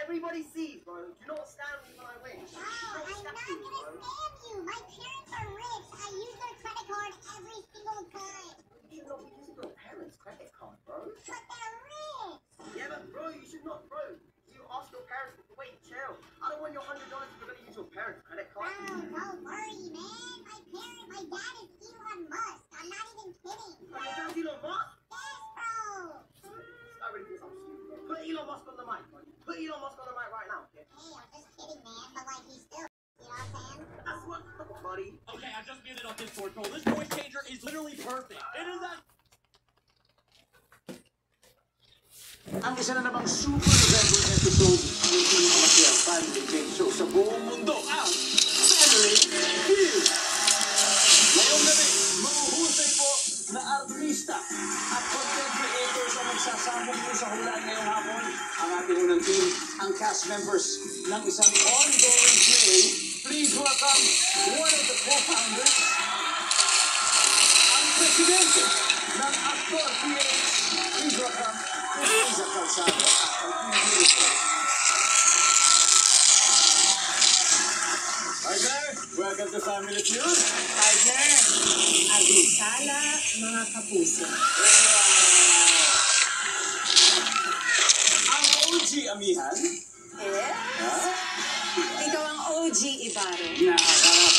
Everybody sees, bro. Do not stand me when I win. No, I'm not gonna scam you. My parents are rich. I use their credit card every single time. You should not be using your parents' credit card, bro. But they're rich. Yeah, but bro, you should not, bro. You ask your parents, wait, chill. I don't want your $100 if you're gonna use your parents' credit card. Bro, don't worry, man. My dad is Elon Musk. I'm not even kidding. But your dad's Elon Musk? Yes, bro. I really think I'm stupid. Put Elon Musk on the mic, bro. Put Elon Musk on the mic right now. Hey, I'm just kidding, man. But like, he's still, you know what I'm saying? That's what, buddy. Okay, I just muted on Discord, bro. This voice changer is literally perfect. It is that. Ang isa na namang super November episode ng pinakamasayang family game show sa buong mundo, ang Family Feud. Ngayong gabi, mahuhusay po na artista at content creators ang magsasabog po sa hulaan ngayong hapon. Ang ating unang team, ang cast members ng isang ongoing play. Please welcome one of the co-founders, ang presidente ng Actor PH. Please welcome Iza Calzado at ang beautiful. Partner, welcome to Family Feud. Partner, Abisala, mga kapuso. Ang OG Amihan. Yes? Ikaw ang OG Ibarro. Nakakarap.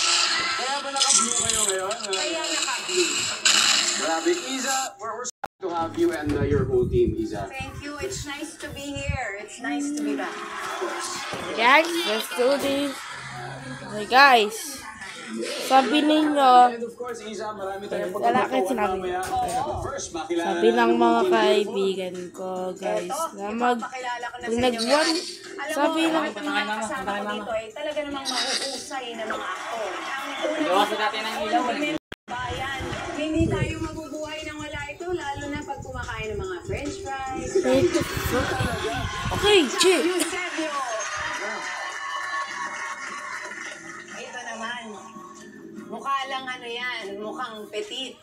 Kaya ba naka-blue kayo ngayon? Kaya naka-blue. Grabe, Iza, we're to have you and your whole team, Iza. Thank you. It's nice to be here. It's nice to be back. Guys, let's do this. Hey guys, sabi ninyo, And of course, Iza, marami tayong wala kayo sinabi. mamaya. First, makilala Sabi ng natin mga yung team kaibigan ko, guys, na Pakilala ko na sa inyo. nag-one, Alam sabi mo, lang, ang mga kasama ko dito ay talaga namang mahuhusay na mga aktor. Ang Gawa sa dati ng ilaw. bayan, hindi tayo mabubuhay nang wala ito, lalo na pag kumakain ng mga french fries. okay, chill. Eusebio! Ito naman, mukha lang ano yan, mukhang petit.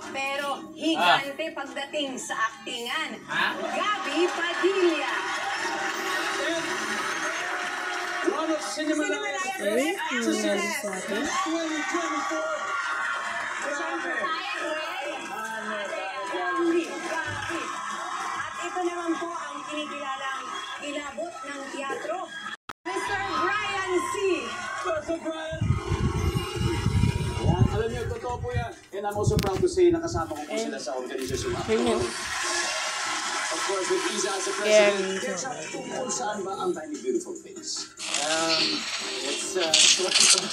Pero higante pagdating sa aktingan. Gabi Padilla. One of Cinema Live's best actresses 2024. At ito naman po ang kinikilalang ilabot ng teatro, Mr. Brian C. Perfect, Brian! Yan, alam niyo, totoo po yan. And I'm also proud to say, nakasama ko po sila sa organisasyon ako. Of course, with Iza as a president, tungkol saan ba ang Tiny Beautiful Face? It's sort of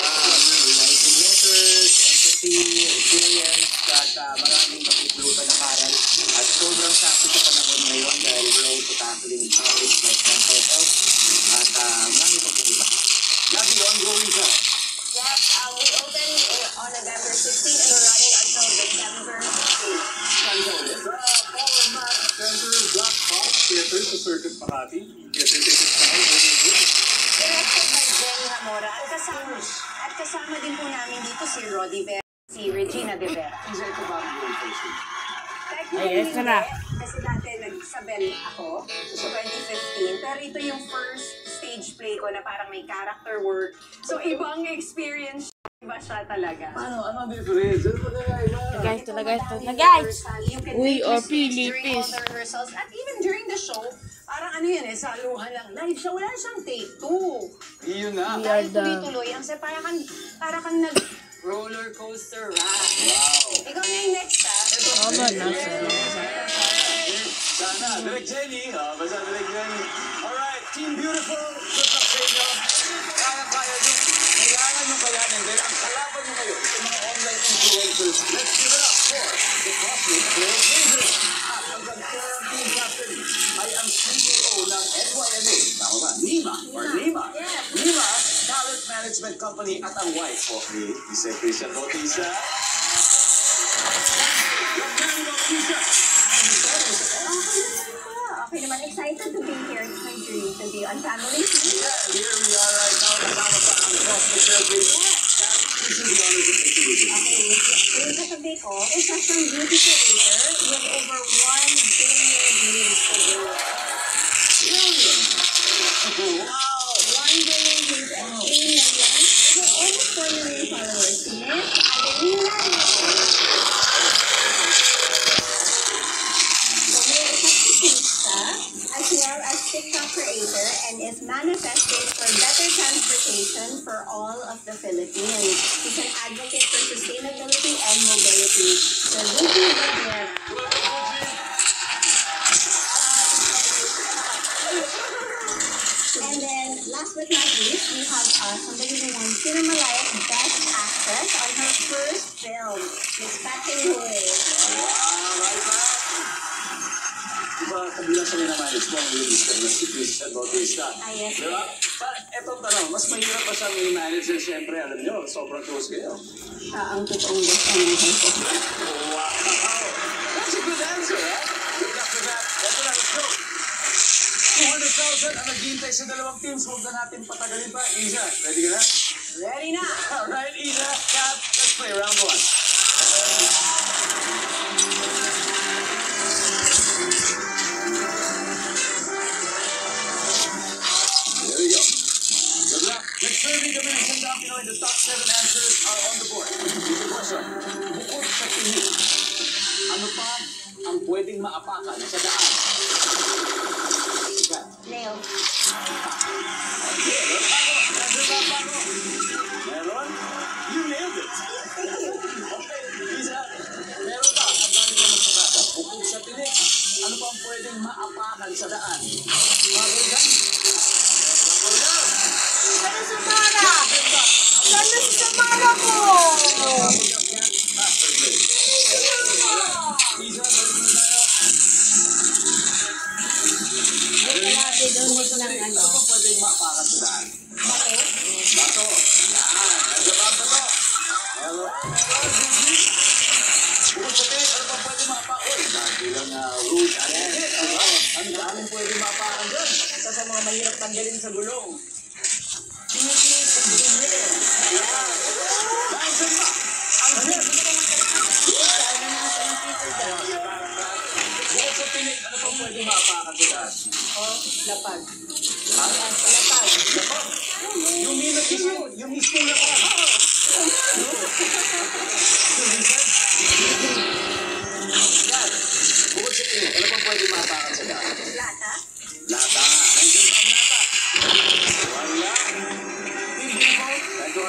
writing letters, empathy, resilience, at maraming mapipulutan ng aral. At sobrang sakto sa panahon ngayon dahil we're also tackling topics like mental health at marami pa po iba. Gabi, ongoing ka. Yes, we opened on November 16 and we're running until December 15. Saan ka ulit? Sa Power Max Center, Black Fox Theater sa Circuit Makati. Get your tickets now. Directed by Jenny Hamora at kasama din po namin dito si Roddy Ver, si Regina De Vera. Iza, ito ba ang going person? Ay, yes na. Kasi dati nagsabel ako sa 2015, pero ito yung first stage play ko na parang may character work. So ibang experience iba siya talaga. Ano ang difference? Ano ba kaya iba? Guys, guys. You can We make are mistakes during all Philippines. the rehearsals at even during the show. Parang ano yun saluhan lang. Live siya, wala siyang take 2. Iyon na. We are Dahil the... tuloy-tuloy, ang para kang nag roller coaster ride. Wow. Ikaw na yung next, ha? Tama na, Sana, Direk Jenny. Basta Direk Jenny. Alright, Team Beautiful. Good luck sa inyo. Kaya nyo. Kailangan nyo kayanin. Dahil ang kalaban nyo ngayon, yung mga online influencers. Let's give it up for the Cosmic Trailblazers. At ang Gantoran Team Captain ay ang CEO ng NYMA. Tama ba? Nima. Or Nima. Nima Talent Management Company at ang wife of ni Christian Bautista. Okay naman, excited to be here. It's my dream to be on Family Feud. Yeah, here we are right now. Kasama pa ang Cosmic Celebration. This is the honors of introducing. Okay, yung katabi ko, isa siyang beauty creator with over 1 billion views a day. Wow! 1 billion views and 3 million. Over almost 4 million followers. Miss Adelina Reyes. As well as TikTok creator and is manifesting for better transportation for all of the Philippines. He's an advocate for sustainability and mobility. So, Ruby Bagnet. And then, last but not least, we have somebody who won Cinemalite Best Actress on her first film, Miss Pating Huy. Diba, kabilang sa minamanage ko ang release na si Christian Bautista. Yes. Diba? Etong tanong, mas mahirap pa siya mini-manage na siyempre, alam nyo, sobrang close kayo. Siya ang totoong best friend ko. Wow! That's a good answer, ha? Good luck with that. Eto na, let's go. 200,000 ang naghihintay sa dalawang teams. Huwag na natin patagalin pa. Isa, ready ka na? Ready na! Alright, Isa, Kat, let's play round 1. There we go. Good luck. Let's survey the minutes and down below. The top 7 answers are on the board. Here's the question. Bukod sa tingin, ano pa ang pwedeng maapakan sa daan? Nail. Okay, meron? You nailed it. Okay, Isa, meron ba? Ang dami ka magpapaka. Bukod sa tinik, ano pa ang pwedeng maapakan sa daan? Bubble gum? Bubble gum? Sana sa Mara! Sana sa Mara ko! Isa, balik mo tayo. Ano pa pwedeng maapakan sa daan? Bato. Yan. Nasa bato to. Meron. Bukod sa tinik, ano pa pwedeng maapakan? Uy, dati lang root. Ang daming pwedeng maapakan dyan. Isa sa mga mahirap tanggalin sa gulong. Tinik sa gulong. Yan. Dahil saan ba? Ang hit. Bukod sa tinik, ano pa pwedeng maapakan sa daan? Lapag. Lapag. Yung mismo lapag. Yan. Bukod sa tinik, ano pa pwedeng maapakan sa daan? Lata. Lata. Nandiyan ba ang lata? Wala. Hindi po. Ito,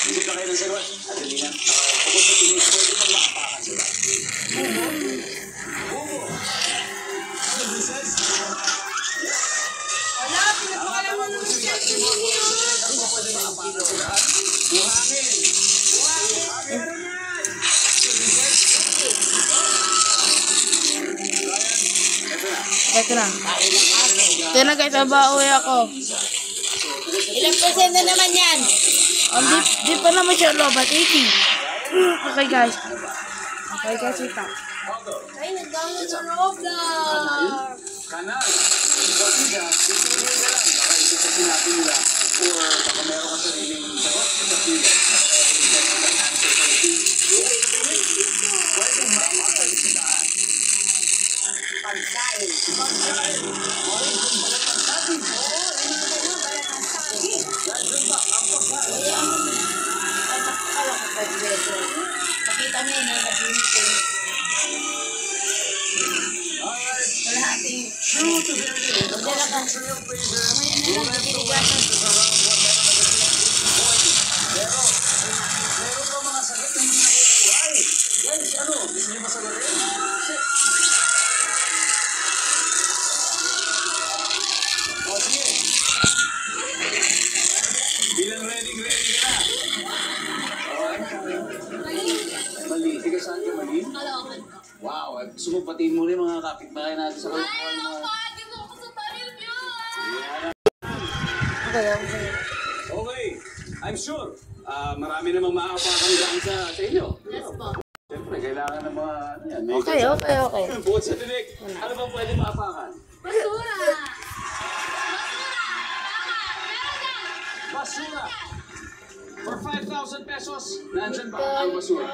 isip na kayo ng sagot. Adelina. Bukod sa tinik, pwede pang maapakan sa daan. Bubo. Bubo. Services. Wala, pinapakala mo naman siya. Ano pa pwede maapakan sa daan? Buhangin. Buhangin. Ito na. Ito na guys, abauwi ako. Ilang percent na naman yan? Di pa naman siya low, but 80. Okay guys. Okay guys, ito. Ay, nag-download sa Roblox. Kanal. Kasi siya, ituloy ka lang. Baka isa sa sinabi nila or baka meron ka sariling sagot sa pilit. Kaya hindi ka ang answer sa team. Pwede maapakan sa daan. Pagkain. Pagkain. Okay, kung pala pagkain. Oo, hindi ko na pala ng saging. Nandiyan ba ang pagkain? Akala ko pwede. Nakita mo yun, nag-meeting. Alright. Kalahating. True to their name, the Cosmic Trailblazer who left the West is around 150 points. Pero, meron pa mga sagot na hindi nakukuha eh. Guys, ano? Gusto niyo masagutin? O, sige. Bilang ready ka na. Mali. Ikaw saan ka mali? Wow, sumupatiin mo rin mga kapitbahay natin sa kalikuan. Okay, I'm sure marami namang maapakan daan sa inyo. Yes po. Siyempre, kayo kailangan ng mga, ano yan, may Okay. Bukod sa tinik, ano bang pwede maapakan? Basura! Basura! For 5,000 pesos, nandyan ba ang basura?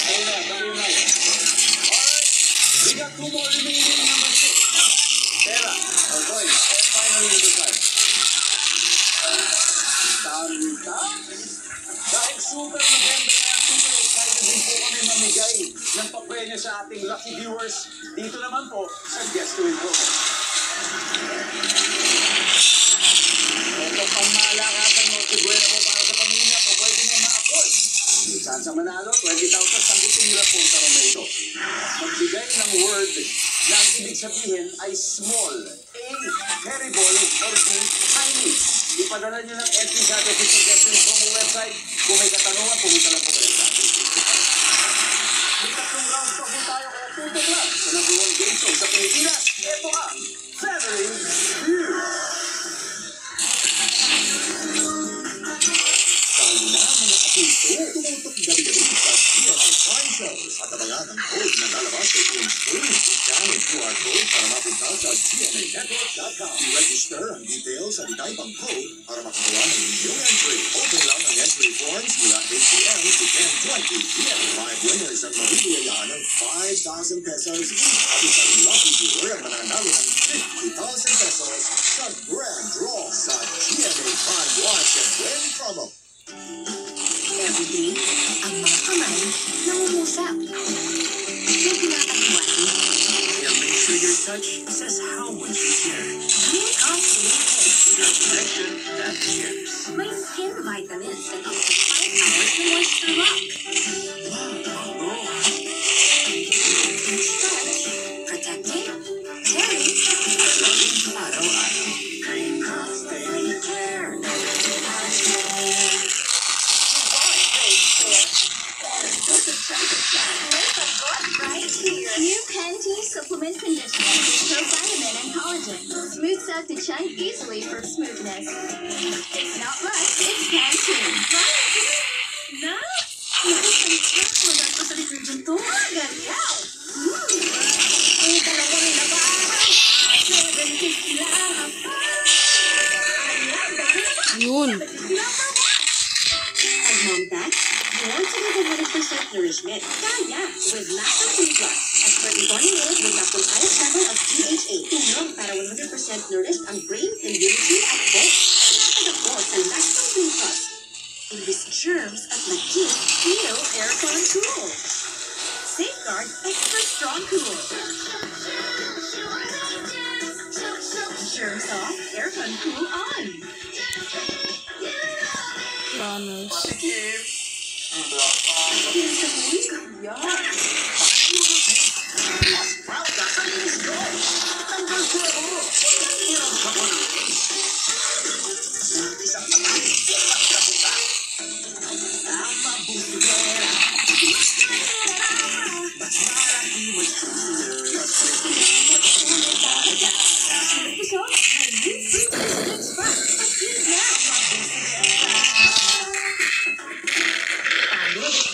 Ayun na, sabi mo na. Alright, we got 2 more remaining, number 6. Pera, or coins, and finally number 5. Dahil super maganda na super excited din po kami mamigay ng papremyo sa ating lucky viewers. Dito naman po sa Guest to Win promo. Ito pang malakasan mo, Tiguera mo para sa pamilya mo, pwede mo ma-afford. Chance manalo, 20,000 sagutin nila po sa na ito. Magbigay ng word na ang ibig sabihin ay small, A, terrible, or B, tiny. Ipadala nyo ng entry sa ating Guest Promo website. Kung may katanungan, pumunta lang po kayo sa atin. May 3 rounds pa po tayo kaya tutok lang sa number 1 game show sa Pilipinas. Ito ang Family Feud. Kali na mga kapunto, tumutok gabi-gabi sa TNA Prime Shows at abangan ang code na lalabas sa iyong screen. Download QR code para mapunta sa TNAnetwork.com. I-register ang details at itype ang code para makakuha ng inyong entry. Open lang ang entry forms mula 8 p.m. to 10:20 p.m. 5 winners ang mabibigayaan ng 5,000 pesos each. At isang lucky viewer ang mananalo ng 50,000 pesos sa grand draw sa TNA Prime Watch and Win promo. Every day, ang mga kamay nangungusap. May pinapatiwati. Yeah, make sure your touch says how much you care. May confidence. Your connection, that cares. May skin vitamins and up to 5 hours na moisture lock. Each touch, protecting, caring, Loving araw-araw. Cream Cross Daily Care. right here. New Pantene Supplement Conditioner with provitamin and collagen. Smooths out the chunk easily for smoothness. It's not rust, it's Pantene. Na? Nakasalitsak mo na sa detergent to. Ganyan. Ay, talaga rin na ba? 750 lang. Ayan, dahil na ba? Yun. Number 1. At Mom Tax, want to get 100% nourishment. Kaya with Lactose Plus. Expertly formulated with the full highest level of DHA. Tulong para 100% nourished ang brain, immunity, at bones. Napagako sa Lactose Plus. Imbis germs at lagkit, feel aircon cool. Safeguard extra strong cool. Germs off, aircon cool on. Planners.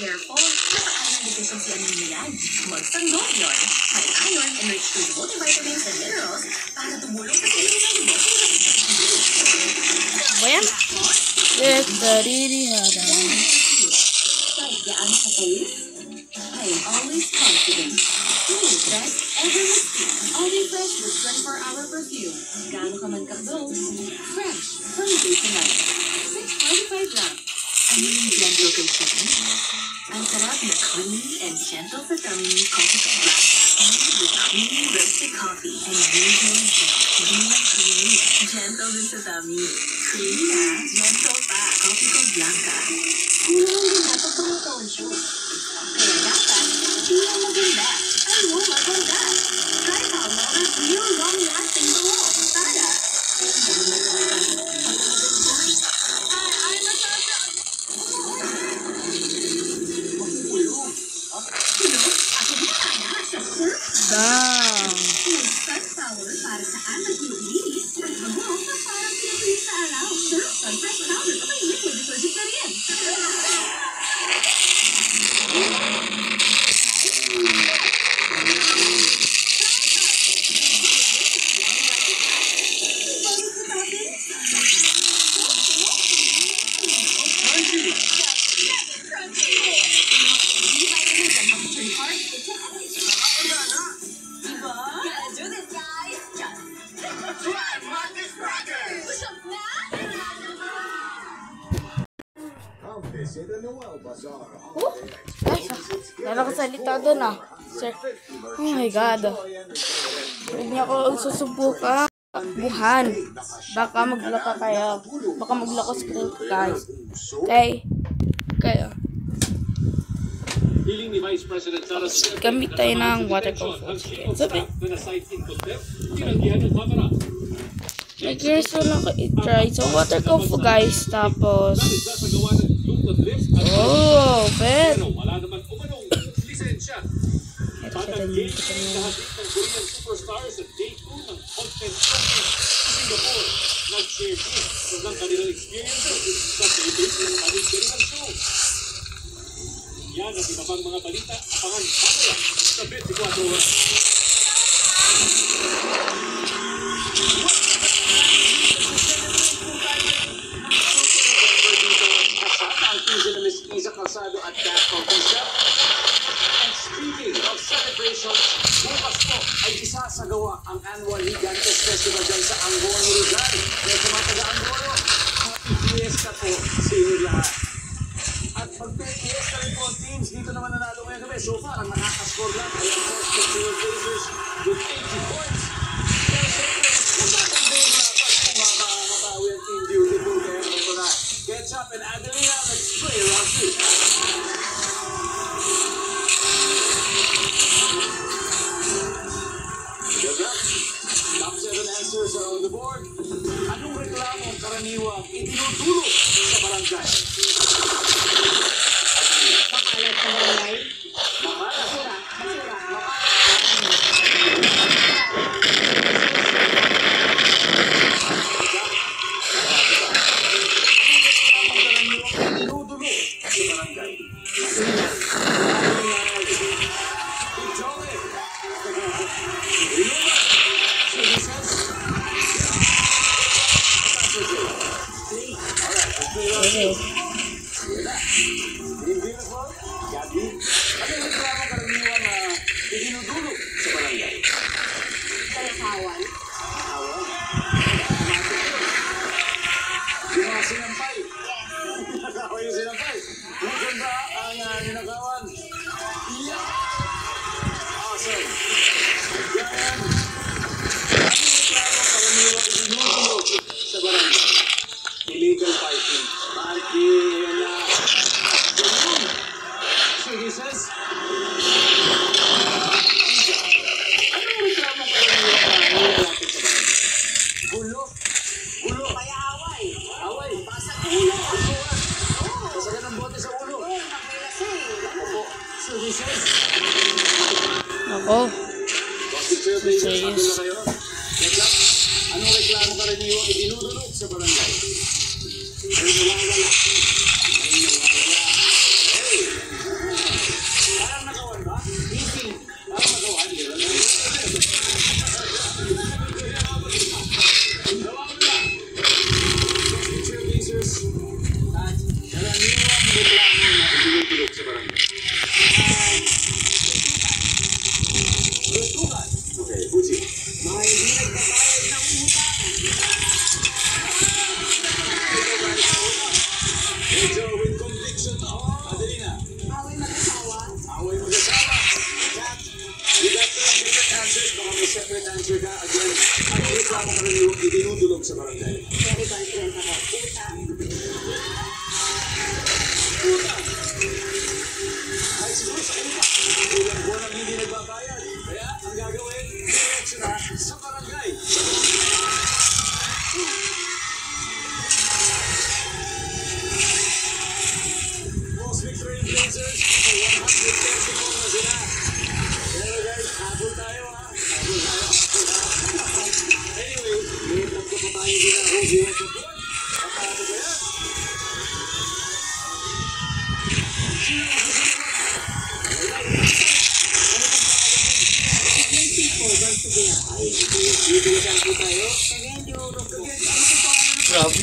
Careful, napakailan deficiency ang niliyan. Magsanggol yun. May iron enriched with multivitamins and minerals para tumulong sa kailangan mo. Ba yan? Yes, daririharan. Pagyaan sa tayo? I am always confident. Clean dress, ever with skin. Always fresh with 24-hour perfume. Gaano ka man ka-dose? Fresh from day to night. 6.25 lang. Ano yung gentle kay Shane? Ang sarap na creamy and gentle sa tummy coffee ka black made with creamy roasted coffee and usually di lang creamy, gentle din sa tummy. Creamy na, gentle pa, coffee ko blanca. Kulang din dapat pumutonsyo. Kaya dapat, di lang maganda, ay mo maganda. Try Palmolive's real long-lasting bango. Para. Damn. Sunflower para sa anak yung linis at bango na parang pinatuloy sa araw. Surf Sunfresh Powder. May liquid detergent na rin. Meron ko salita doon ah. Sir. Oh my God. Huwag niya ako susubukan. Buhan. Baka maglaka kayo. Baka maglako screen guys. Okay? Kaya. Hiling ni Vice President Sara Duterte Gamit tayo ng waterproof. Sabi. Nag-reso lang ko i-try. So, waterproof guys. Tapos. Oh, bet. Wala naman umanong lisensya. Patanggihan ng Korean superstar sa day 2 ng content contest sa Singapore. Nag-share din ng kanilang experiences sa Philippines ng aming kanilang show. Yan at iba pang mga balita, abangan mamaya sa 24 oras. Ang teaser na Miss Isa Calzado at Cat Confession. And speaking of celebrations, bukas po ay isasagawa ang annual Gigantes Festival dyan sa Angono, Rizal. Kaya sa mga taga-Angono, happy fiesta po sa inyo lahat. At pag-fiesta rin po ang teams, dito naman nanalo ngayon kami. So far, ang nakakascore lang ay ang Portugal Blazers with 80 points. Pero siyempre, magkakanda yung mga pag-mamawi ang Team Beautiful. Kaya ito na, Ketchup and Adelina, let's play round 2. Good luck. Top 7 answers are on the board. Anong reklamo ang karaniwang itinutulog sa barangay? Makalat sa barangay. Makalat. Basura. Okay. Talakawan. Sinampay. Ako yung sinampay. Maganda ang ninagawan. Yeah. Awesome. Yan. Ano yung klaro karaniwang itinutulog sa barangay? Illegal fighting. Ayan na. Ganun. Sige, sis. Anong reklamo karaniwang natin sa barangay? Gulo. Gulo. Kaya away. Away. Basa ulo. Basagan ng bote sa ulo. Oo, nakilasing. Opo. Services. Ako. Gossip Fair Blazers, andun na kayo. Check lang. Anong reklamo karaniwang itinutulog sa barangay? May nawawala. May nawawala. Hey! Parang nakawan ba? Easy. Parang nakawan. Nawawala. Gossip Fair Blazers. At karaniwang reklamo na itinutulog sa barangay. Tuntukan. Okay, Buji. Mga hindi nagpapayag ng utang. Medyo with conviction. Adelina. Away mag-asawa. Away mag-asawa. Kat, you got 3 different answers. Baka may separate answer ka. Again, ano reklamo ka rin yung itinutulog sa barangay? Very confident ako. Utang. Utang. Ay, siguro sa utang. Ilang buwan ang hindi nagbabayad. Kaya, ang gagawin, diretso na sa barangay. Cosmic Trail Blazers, 134 na sila. Pero guys, habol tayo. Grabe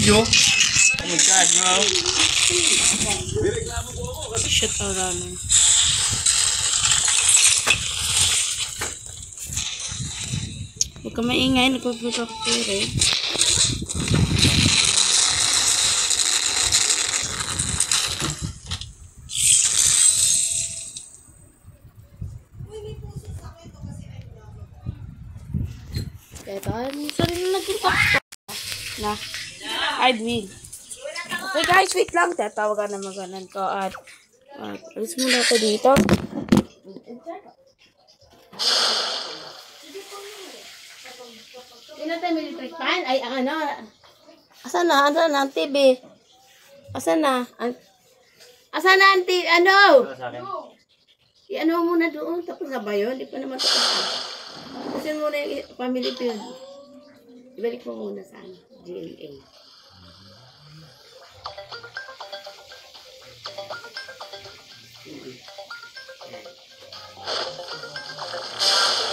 yun. Oh my God, bro. Shit, Arano. Huwag ka maingay, nagpapagod ako eh. Ito, sarili na nagkitok na. Idwin. Okay guys, wait lang. Tatawagan na maganan ko at alis muna ako dito. Sino tayo military fan? Ay, ano? Asan na? Asan na ang TV? Asan na? Asan na ang ano? Sa akin. I-ano muna doon. Tapos na ba yun? Di pa naman tapos. Kasi muna yung family field. Ibalik mo muna sa GMA.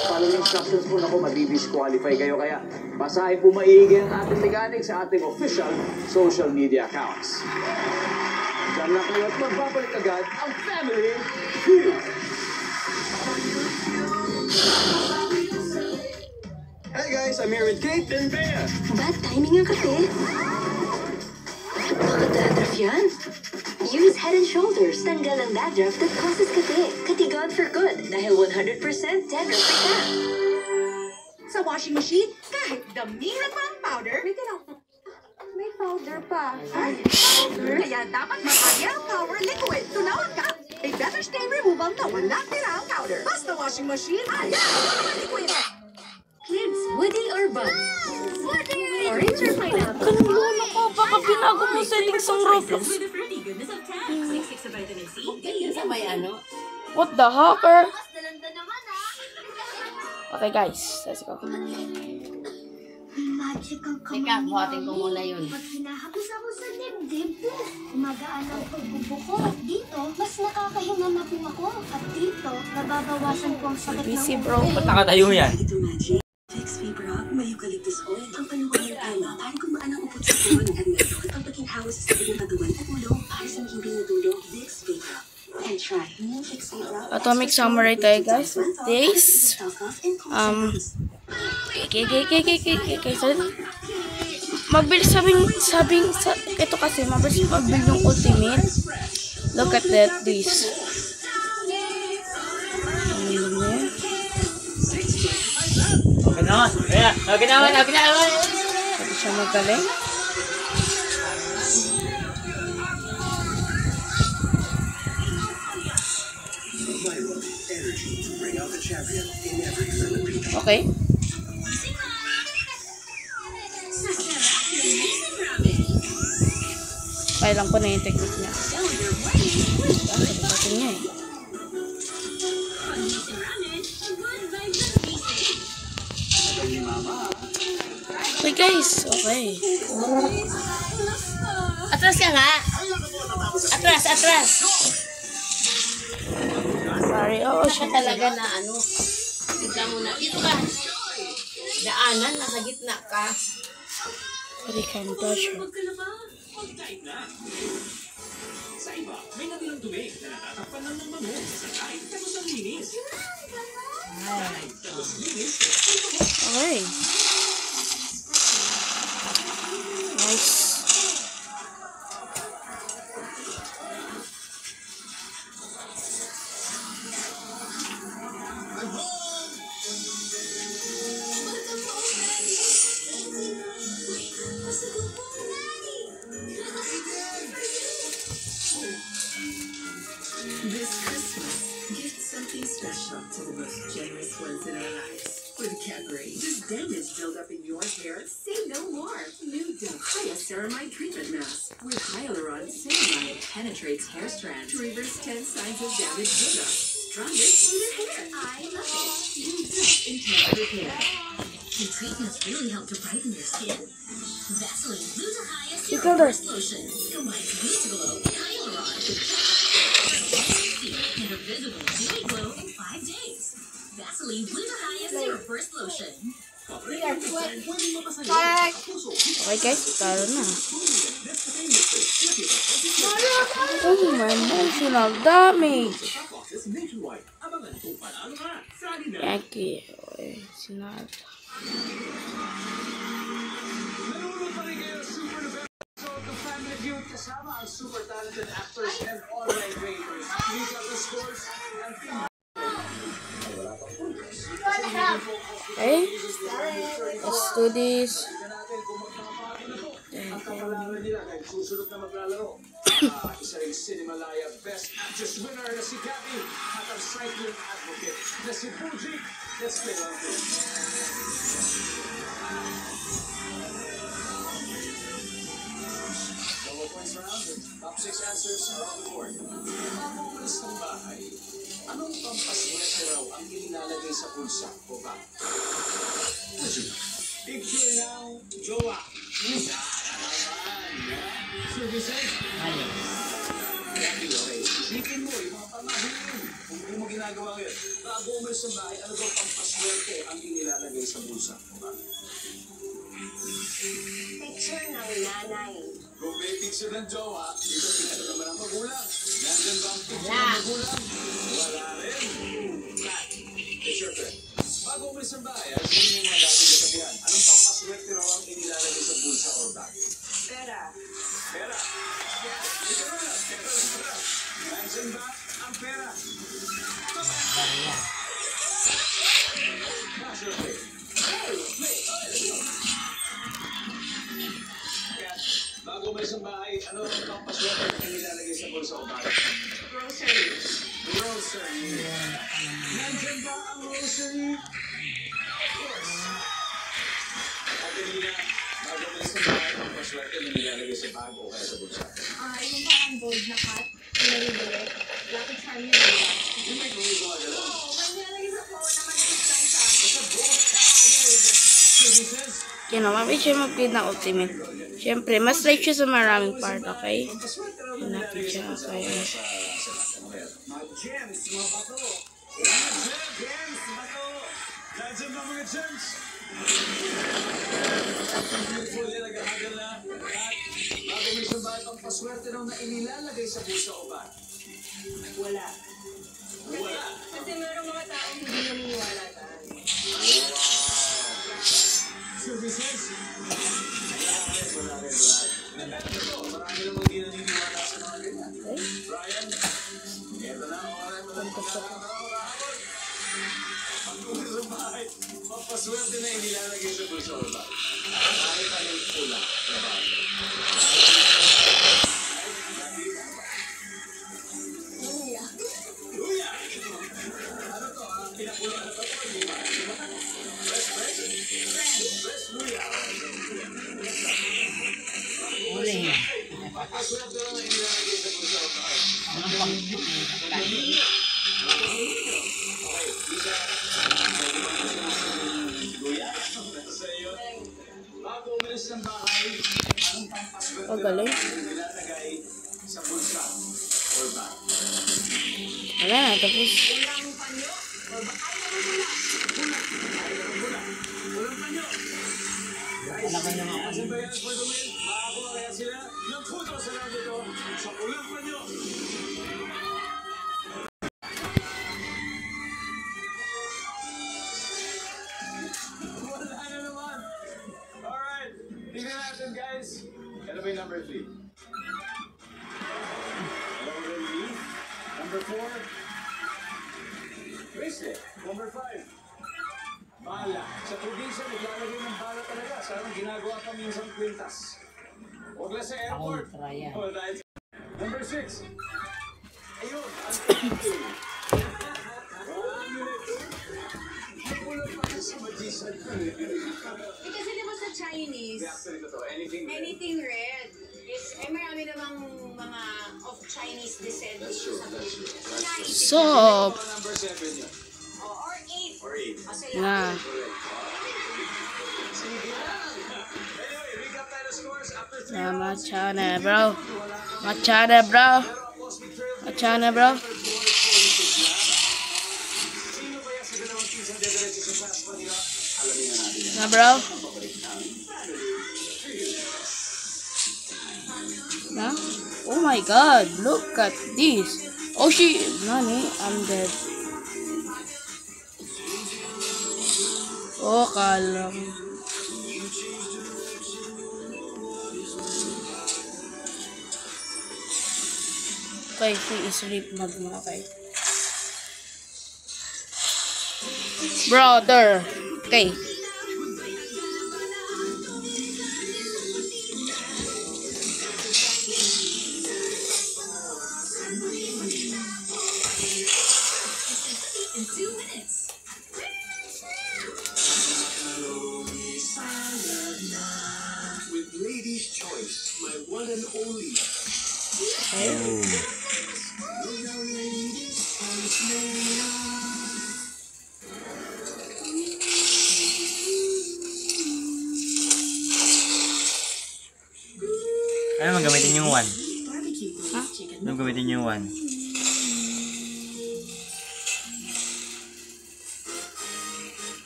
Following instructions po ako, madidisqualify kayo. Kaya basahin po maigi ang ating mechanic sa ating official social media accounts. Diyan lang kayo at magbabalik agad ang Family Feud. Hey guys, I'm here with Kate and Bea. Bad timing ang kape. Baka dandruff yan. Use Head and Shoulders. Tanggal ang dandruff that causes kape. Katigon for good. Dahil 100% dandruff-free ka. Sa washing machine, kahit damihan pa ang powder, may powder pa. Ay, powder? Kaya dapat mag-Ariel Power Liquid. Tunawag ka. A better stain removal na walang tira ang powder. Basta washing machine, Ariel Power Liquid. Kids, woody or bun? Woody! Orange or pineapple? Kanulun ako. Baka binago mo settings ng Roblox. Sa may ano? What the hacker? Okay guys, let's go. Magical Teka, buhatin ko muna yun. Pag hinahapos ako sa dibdib, gumagaan ang pagbubuko. Dito, mas nakakahinga na po ako. At dito, nababawasan ko ang sakit ng Busy bro. Ba't nakatayo yan? Fix Vapor Up, may eucalyptus oil. Ang panuwang tama para gumaan ang upot sa puwan ng admeron. Ang pagkinghawa sa sakit ng katawan at ulo para sa mahimbing na dulo. Fix Vapor Up. And try new Fix Vapor Up. Atomic summary tayo guys. This. Okay. Mabilis ito kasi mabilis pag-build yung ultimate. Look at that, this. Okay naman. Pwede siya magaling. Okay. Kailan ko na yung technique niya. Sabi niya eh. Okay guys, okay. Atras ka nga! Atras! Sorry, oh Siya talaga na ano. Dito muna. Dito ka. Daanan, nasa gitna ka. Sorry, can't touch her. Sa iba, may natirang tubig na natatakpan lang ng bango sa sakay tapos ang linis. Tapos linis. Okay. Nice. This Christmas, gift something special to the most generous ones in our lives. With Cadbury, does damage build up in your hair? Say no more. New Dove Hyaceramide Treatment Mask with Hyaluron Ceramide penetrates hair strands to reverse 10 signs of damage buildup. Stronger, smoother hair. I love it. New Dove Intense Repair. The treatments really help to brighten your skin. Vaseline Gluta First Lotion combines Boost Glow and Hyaluron with and a visible dewy Maybelline Blue to High Zero Burst Lotion. Okay guys, tara na. Oh my emotional damage. Yaki. Okay, sinad. Family Feud kasama ang super talented actors and online creators. These are the scores and Okay, let's do this. Susunod na maglalaro. Isa rin Cinemalaya Best Actress winner na si Gabby at ang cycling advocate na si Fuji. Let's play on points round, top 6 answers are on the board. Mamulas ng bahay. Anong pampaswerte raw ang inilalagay sa bulsa o ba? Picture now, jowa. Services? Okay. Isipin mo, yung mga pamahin yun. Kung hindi mo ginagawa yun, bago umalis sa bahay, ano ba pampaswerte ang inilalagay sa bulsa o ba? Picture ng nanay. Kung may picture ng jowa, ito picture naman ang magulang. Nandun ba ang picture ng magulang? Wala rin. Picture friend. Bago umalis ang bahay, sabihin mo mga dating kasabihan. Anong pampaswerte raw ang inilalagay sa bulsa or bag? Pera. Pera. Ito na, pera. Nandun ba ang pera? Master play. Bago umalis ang bahay, ano ang pampaswerte ang inilalagay sa bulsa o bag? Grocery. Grocery. Nandyan ba ang grocery? Yes. At hindi na, bago umalis ang bahay, ang pampaswerte ang inilalagay sa bag o kaya sa bulsa. Yung parang gold na cut. Pinaribili. Lucky charm yun, diba? Yung may gumagawa gala. Oo, may nilalagay sa phone na madidistansya. Basta gold. Services. Okay na, mami siya mag-play ng ultimate. Siyempre, mas like siya sa maraming part, okay? Hinapit siya, okay. Mga gems, mga bato. Mga gems, bato. Nandiyan ba mga gems? Beautiful yan, nag-ahagal na. Bago may sumbahan pang paswerte nung na inilalagay sa bulsa o bag? Wala. Wala. Kasi merong mga taong hindi naniniwala tayo. Services? Wala rin. Marami namang hindi naniniwala sa mga ganyan. Brian, eto na, pag-uwi sa bahay, papaswerte na inilalagay sa bulsa o bag. Kahit anong pula sa bag. Luya! Ano to, pinapula na ba ito? Hindi ba? Fresh luya. Papaswerte na inilalagay sa bulsa o bag. Okay, isa. Luya. Sa iyo. Bago umalis ng bahay, anong pampaswerte Oh, galing. ang nilalagay sa bulsa or bag? Wala na, tapos. Walang panyo or bag? Walang panyo. Guys, asan ba yan ang pwede mo? Makakuha kaya sila ng puto sa lang dito sa walang panyo. Wala na naman. Alright, tingnan natin guys. Ano ba yung number 3? Already. Number 4. Bracelet. Number 5. Bala. Sa probinsya, naglalagay ng bala talaga. Sarang ginagawa pa minsan kwintas. Huwag lang sa airport. Oh, dahil sa... Number 6. Ayun, ang thinking. Kasi di ba sa Chinese, anything red is, marami namang mga of Chinese descent dito sa Pilipinas. So, Number 7 yun. Or 8. Or 8. Kasi na. Anyway, recap tayo ng scores after 3 Na, rounds. machana, bro. Machana, bro. Machana, bro. Sino kaya sa dalawang teams ang Na bro? Na? Oh my god, look at this. Oh shit, Nani, I'm dead. Oh, kalam. Okay, he is rip mode mo, okay. Brother. Okay. In 2 minutes. With Lady's Choice, my one and only. Ano gamitin yung 1? Barbecue chicken. Ano gamitin yung 1?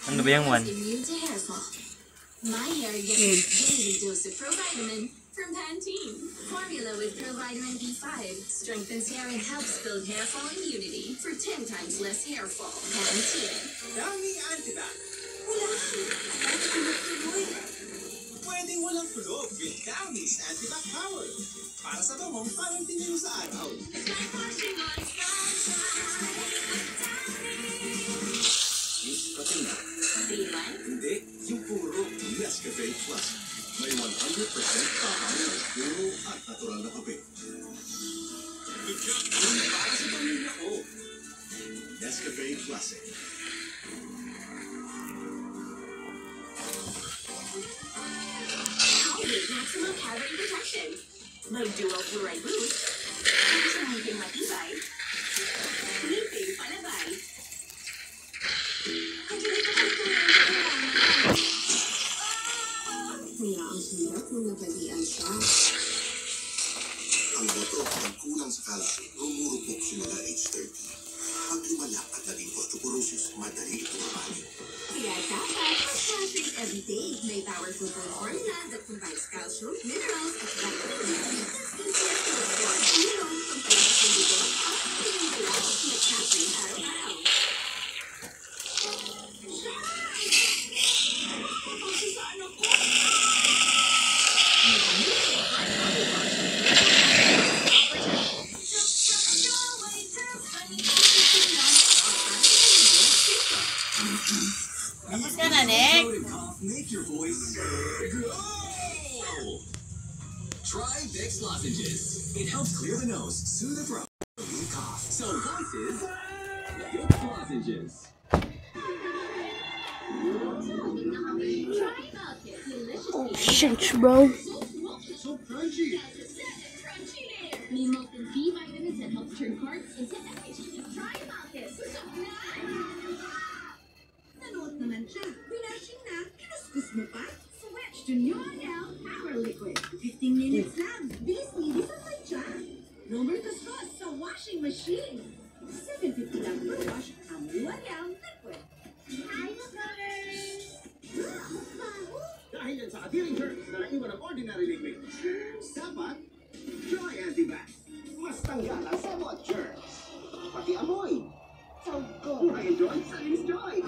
Ano ba yung 1? Immune to hair fall. My hair gets a daily dose of Provitamin from Pantene. Formula with Provitamin B5 strengthens hair and helps build hair fall immunity for 10 times less hair fall. Pantene. Dami Antibac. Pwede walang kulog with Downy's Antibac Power. Para sa bawang parang tinilo sa araw. Yung katina. Dilan? Hindi, yung puro Nescafe Plus. May 100% kakao ng puro at natural na kape. Yung para sa pamilya ko. Nescafe Classic. Colgate Maximum Cavity Protection. May dual fluoride boost. Ang ngipin matibay. Ngipin palabay. Kaya ang hirap kung nabalian siya. Ang boto ng kulang sa calcium, rumurupok simula age 30. Pag lumala at naging osteoporosis, madali itong mabalik. Kaya dapat mag-hydrate every day. May powerful formula that provides calcium, minerals, at vitamins. Consider to absorb zero from palabas ng dugo at pinagalaw na caffeine araw-araw. Tapos ka na, Nick? Make your voice grow. Try Vicks lozenges. It helps clear the nose, soothe the throat, relieve cough. So voices, Vicks lozenges. Oh shit, bro. So crunchy. May molten B vitamins that help turn carbs into energy. Try Malcus. Nanood naman siya. Pinashing na, kinuskus mo pa. Switch to New L Power Liquid. 15 minutes lang. Bilis-bilis ang siya. No more kuskus sa washing machine. $7.50 lang per wash ang New L Liquid. Hi, brothers! Dahil yan sa katiring germs na naiwan ng ordinary liquid. Dapat, try Antibac. Mas tanggalan sa mga germs. Pati amoy. So good. Enjoy, Sunny's Joy.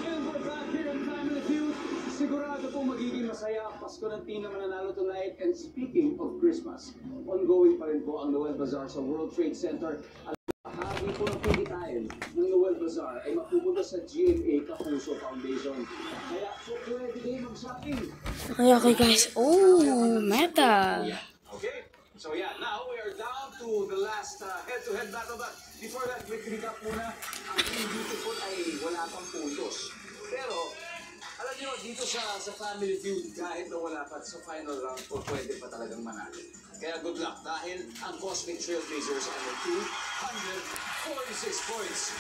And we're back here in Family Feud. Sigurado po magiging masaya ang Pasko ng Team na mananalo tonight. And speaking of Christmas, ongoing pa rin po ang Noel Bazaar sa World Trade Center. Hagi po ng pagkitain ng Noel Bazaar ay mapupunta sa GMA Kapuso Foundation. Kaya po pwede din mag-shopping. Okay guys. Oh, meta. Okay, so yeah, now we are down to the last head-to-head battle. But before that, quick recap muna. Ang Team Beautiful ay wala pang puntos. Pero, alam niyo, dito sa Family Feud, kahit na wala pa sa final round po, pwede pa talagang manalo. Kaya good luck dahil ang Cosmic Trailblazers ay may 246 points.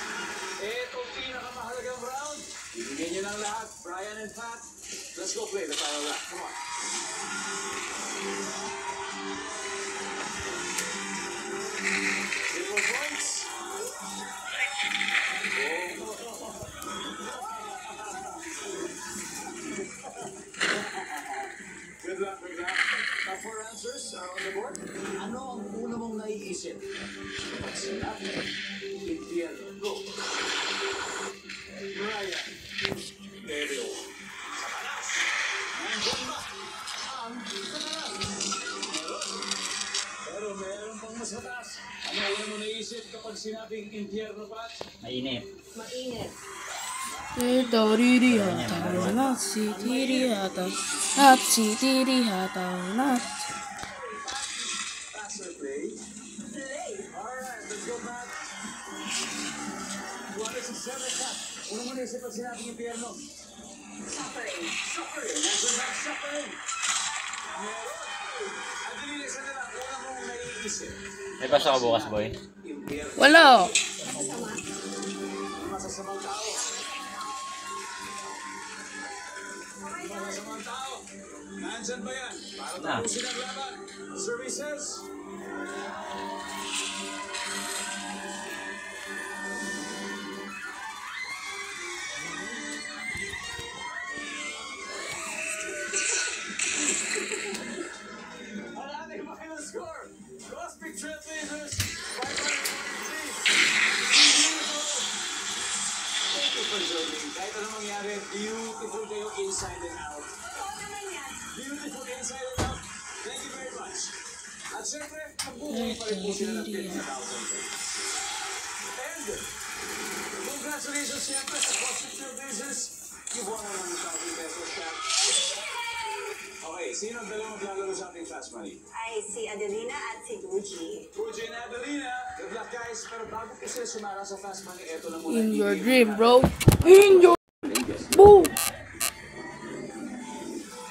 Itong pinakamahalagang round, ibigyan niyo ng lahat. Brian and Pat, let's go play the final round. Come on. Triple points. sinabing impyerno pa? Mainit. Mainit. Pass or play? Play. Alright, let's go back. What is the seventh cup? Una mo naisip pag sinabing impyerno? Suffering. Suffering. Answer back, suffering. Meron. Ang dali isa nila, una mong naiisip. May pasok ka bukas, boy? Impyerno. Wala. Masasama. Masasamang tao. Masasamang tao. Nandyan ba yan? Para tapusin ang laban. Services. Ang ating final score. Cosmic Trailblazers, 543. Thank you for joining. Kahit anong mangyari, beautiful kayo inside and out. Beautiful inside and out. Thank you very much. At syempre, magbubuhay pa rin po sila ng 50,000 pesos. And, congratulations syempre sa Cosmic Trailblazers. You won 100,000 pesos cash. Okay, sino ang dalawang maglalaro sa ating Fast Money? Ay, si Adelina at si Gucci. Fuji and Adelina, good luck guys. Pero bago po sila sumara sa Fast Money, eto na muna. In your dream, bro. In your... Boom!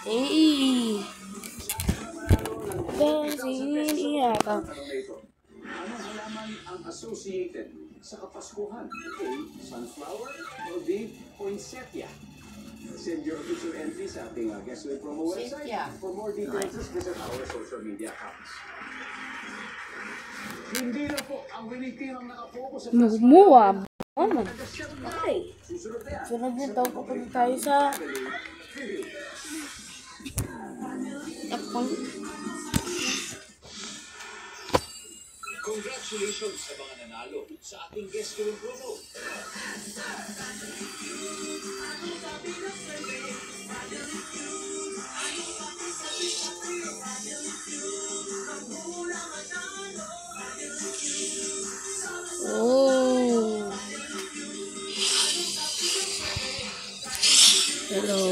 Hey! Anong halaman ang associated sa Kapaskuhan? A. Sunflower or B. Poinsettia? Send your official entry sa ating Guess Win promo website. For more details, visit our social media accounts. Hindi na po ang winning team ang nakapokus sa Nagmuwa. Ano? Okay. susunod na yan. Sunod din daw papunta tayo sa... Tapang... Congratulations sa mga nanalo sa ating Guess Win promo. Oh. Hello.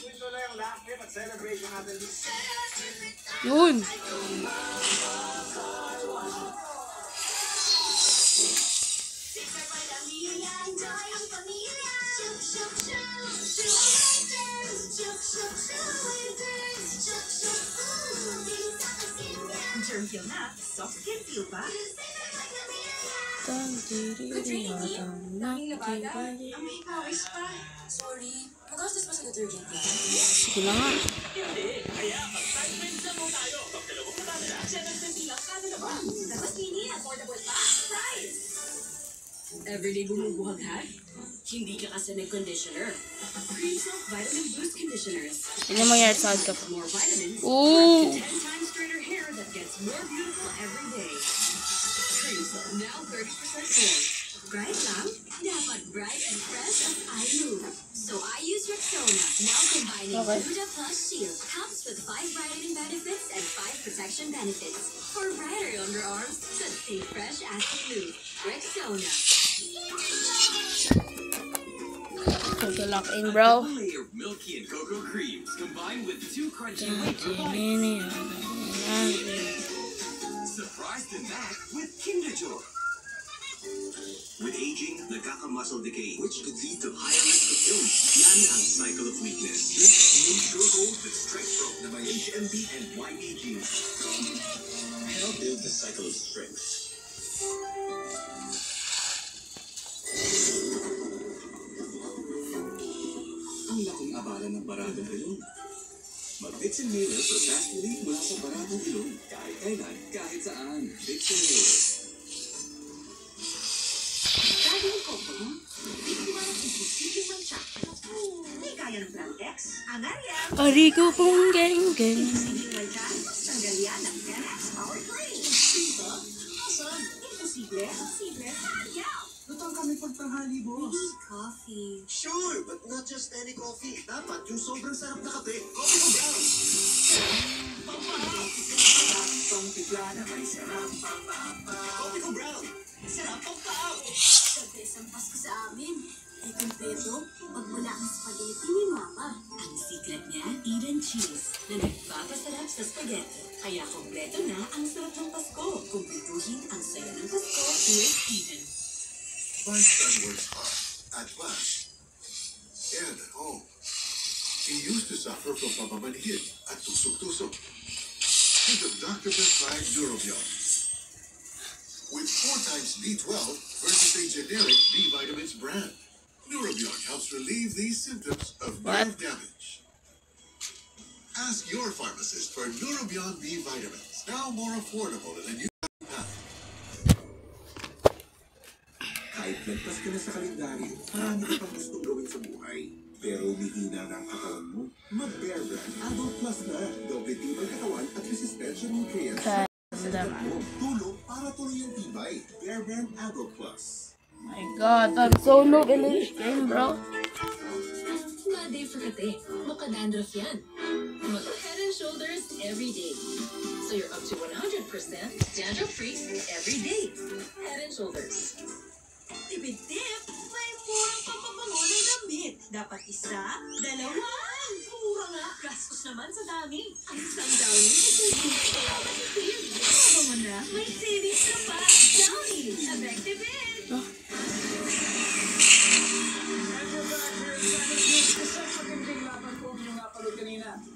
Ito na yung last game at celebration natin. Yun. Germ-feel na, soft skin feel pa. May pawis pa. Sorry, magastos pa sa detergent ka. Sige na nga. Hindi, kaya mag-time sa mo tayo. Pag dalawang matanda, 750 lang kada na ba? Tapos hindi, affordable pa. Price! Everyday bumubuhag-hag? Hindi ka kasi may conditioner. Cream Silk Vitamin Boost Conditioners. Ano yung mangyari sa ka? More vitamins, Ooh. 10 times straighter hair that gets more beautiful every day. Cream Silk, now 30% more. Bright lang? Dapat bright and fresh as I move. So I use Rexona, now combining Gluta Plus Shield. Comes with 5 brightening benefits and 5 protection benefits. For brighter underarms that stay fresh as you move. Rexona. Good luck in, bro. A layer of milky and cocoa creams combined with 2 crunchy wheat surprised in that with Kinder Joy. With aging, nagkaka-muscle decay, which could lead to higher risk of illness. Yan ang cycle of weakness. Make sure gold with strength from the HMB and YBG. Help build the cycle of strength. Ang laking abala ng baradong ilong. Mag-Vicks and Mailer for fast relief mula sa baradong ilong. Kahit kailan, kahit saan. Vicks and Mailer. Dahil yung combo mo, hindi mo ang imposible mang siya. Hindi kaya ng Plantex. Ang Ariel, Arigo pong geng-geng. imposible mang siya. Tanggal yan ng 10X Power Cream. Diba? Awesome. Imposible. Posible. Ariel. Lutang ka may pagtanghali, boss. Coffee. Sure, but not just any coffee. Dapat yung sobrang sarap na kape. Coffee ko brown. Pang tipla na may sarap. Coffee ko brown. Sarap ang paaw. The best ang Pasko sa amin. Ay kumpleto, pag wala ang spaghetti ni Mama. Ang secret niya, Eden cheese, na nagpapasarap sa spaghetti. Kaya kumpleto na ang sarap ng Pasko. Kumpletuhin ang saya ng Pasko with Eden. My son works hard at class and at home. He used to suffer from pamamanhid at tusok-tusok. He took Dr. Prescribed Neurobion with 4 times B12 versus a generic B vitamins brand. Neurobion helps relieve these symptoms of nerve damage. Ask your pharmacist for Neurobion B vitamins, now more affordable in a new pack. Kahit lagpas ka na sa kalendaryo, marami ka pang gustong gawin sa buhay. Pero umihina na ang katawan mo, mag-Bear Brand Adult Plus na. Doble tibay katawan at resistensya nutrients. Tulong para tuloy ang tibay. Bear Brand Adult Plus. My God, I'm so noob in this game, bro. Day for kate. Makadandruff yan. Mag-Head and Shoulders every day. So you're up to 100% dandruff-free every day. Head and Shoulders. Tipid-tip, may murang pampabango ng damit. Dapat isa, dalawa. Mura nga, gastos naman sa dami. Ang isang Downy, kaya matipid. Ano mo na, may savings na pa. Downy, effective it.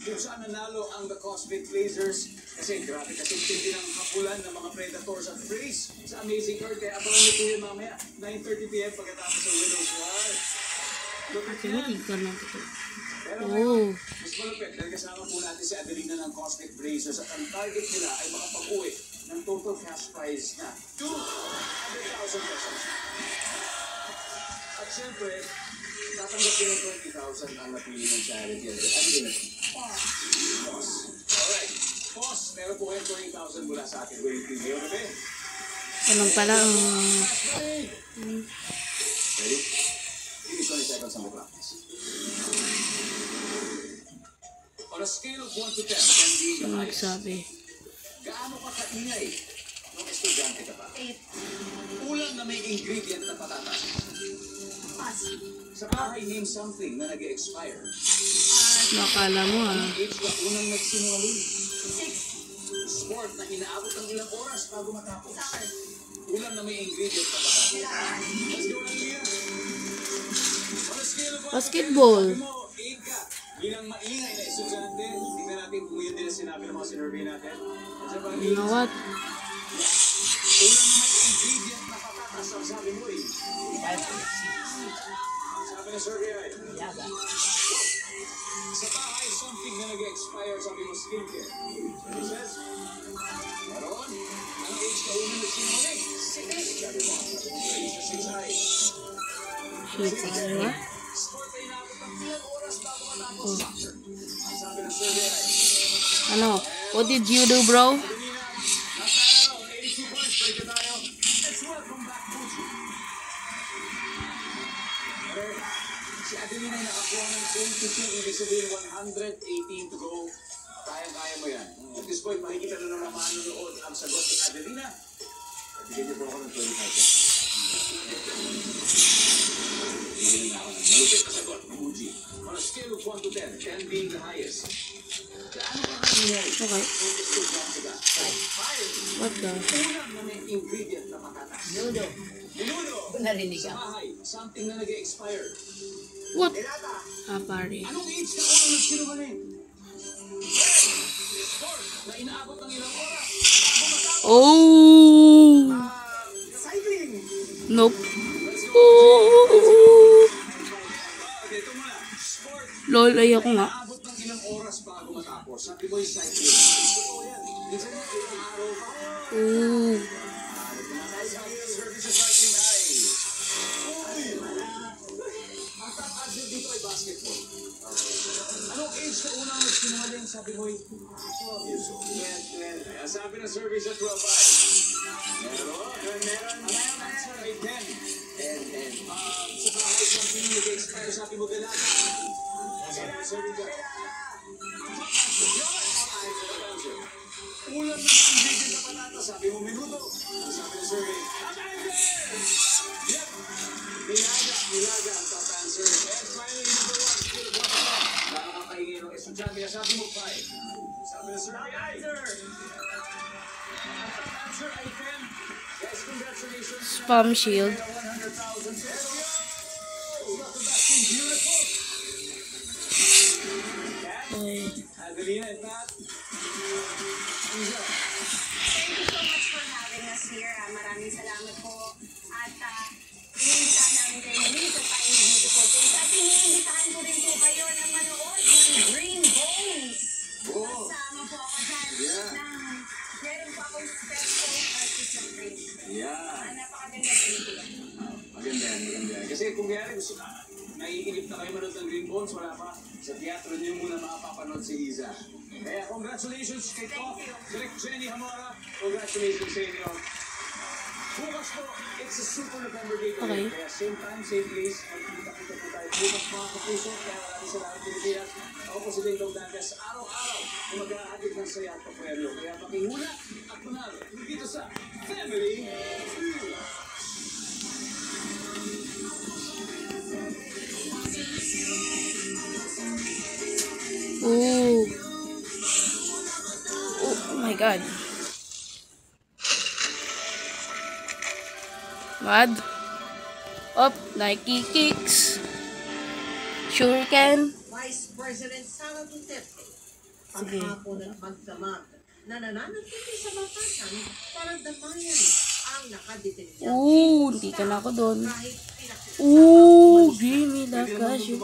Kung saan nanalo ang The Cosmic Blazers kasi grabe kasi tindi ng kapulan ng mga Predators at Freeze sa Amazing Earth. Kaya abangan niyo po yun mamaya 9:30 PM pagkatapos sa Widow's War. Look at yan. Pero ngayon, mas malupit dahil kasama po natin si Adelina ng Cosmic Blazers at ang target nila ay makapag-uwi ng total cash prize na 200,000 pesos. At syempre, tatanggap din ng 20,000 ang napili ng charity. Ano din ito? Boss. Alright. Boss, meron po kayo 20,000 mula sa akin. Wait, ngayon na ba? Ganun pala. Ready? Give me 20 seconds on the clock. On a scale of 1 to 10, 10 being the highest, Sabi. gaano ka kaingay nung estudyante ka pa? 8. Ulam na may ingredient na patatas. Sa bahay, name something na nag-expire. Nakala mo Anong age ka unang nagsinungaling? 6. Sport na inaabot ng ilang oras bago matapos. Ulam na may ingredient na patatas. Let's go na Leah. On a scale of 1 to 10, Basketball. sabi mo, 8 ka. Bilang maingay na estudyante, tingnan natin kung yun din ang sinabi ng mga sinurvey natin. You know what? Ulam na may ingredient na patatas ang sabi mo eh. Sabi ng survey ay, sa bahay, something na nag-expire, sabi mo skincare. He says, meron, ang age ka unang nagsinungaling. 6. Sabi mo, age na 6 ay. Sport ay inaabot ng ilang oras bago matapos soccer. Ang sabi ng survey ay, Ano? What did you do, bro? Adelina, nasa 82 points, break it tayo. Let's welcome back, Pucci. Okay, si Adelina ay nakakuha ng 22, ibig sabihin 118 to go. Kaya-kaya mo yan. At this point, makikita na ng mga manonood ang sagot ni Adelina. Bigyan niyo po ako ng 25. Bigyan na ako ng malupit na sagot, Pucci. On a scale of 1 to 10, 10 being the highest. Gaano ka kaingay? Okay. What the? Ulam na may ingredient na patatas. Minudo. Narinig Sa bahay, something na nag-expire. What? Pare. Anong age ka unang nagsinungaling? Sport na inaabot ng ilang oras. Oh! Cycling. Nope. Dito muna. Sport Lol, ayoko nga. inaabot ng ilang oras bago matapos. Sabi mo yung cycling. Totoo yan. Minsan yung ilang araw pa. Oh. Service sa cycling ay. Ang top answer dito ay basketball. Anong age ka unang nagsinungaling? Sabi mo 12 years old. 12. Kaya sabi ng survey sa 12 ay. Meron. Ang answer ay 10. Sa kahit ng pinilagay para sa ating mag-alala. Sabi ka. Ulan naman ang bigyan na palata. Sabi mo minuto. Sabi ng survey. Yep. Nilaga ang top answer. And finally, number 1. Full of water. Nakakapahingi ng estudyante. Sabi mo 5. Sabi ng survey. Answer. Ang top answer ay 10. Guys, congratulations. Spam shield. 100,000. Okay. Adelina and Pat. Thank you so much for having us here. Maraming salamat po. At iniimbitahan namin kayo muli sa Tiny Beautiful Things. At iniimbitahan ko rin po kayo na manood ng Green Bones. Kasama po ako dyan na meron po akong special artist of Green Bones. Yeah. Napakaganda po. Maganda yan. Kasi kung kaya gusto naiinip na kayo manood ng Green Bones, wala pa. Sa teatro niyo muna makapapanood si Iza. Kaya congratulations kay Pop, Direk Jenny Hamara. Congratulations sa inyo. Bukas po, it's a Super November Day. Okay. Kaya same time, same place. Magkita-kita po tayo bukas mga kapuso. Kaya maraming salamat Pilipinas. Ako po si Dingdong Dantes. Araw-araw na mag-aagit ng saya at papremyo. Kaya pakihula at manalo dito sa Family Feud. Ooh. Oh my god. Mad. Up, Nike kicks. Shuriken. Vice President Sara Duterte. Sige. Paghapon at magdamag na nananatili sa batasan para damayan ang nakadetenya. Ooh, hindi ka na ako doon. Ooh, Jimmy Lakash.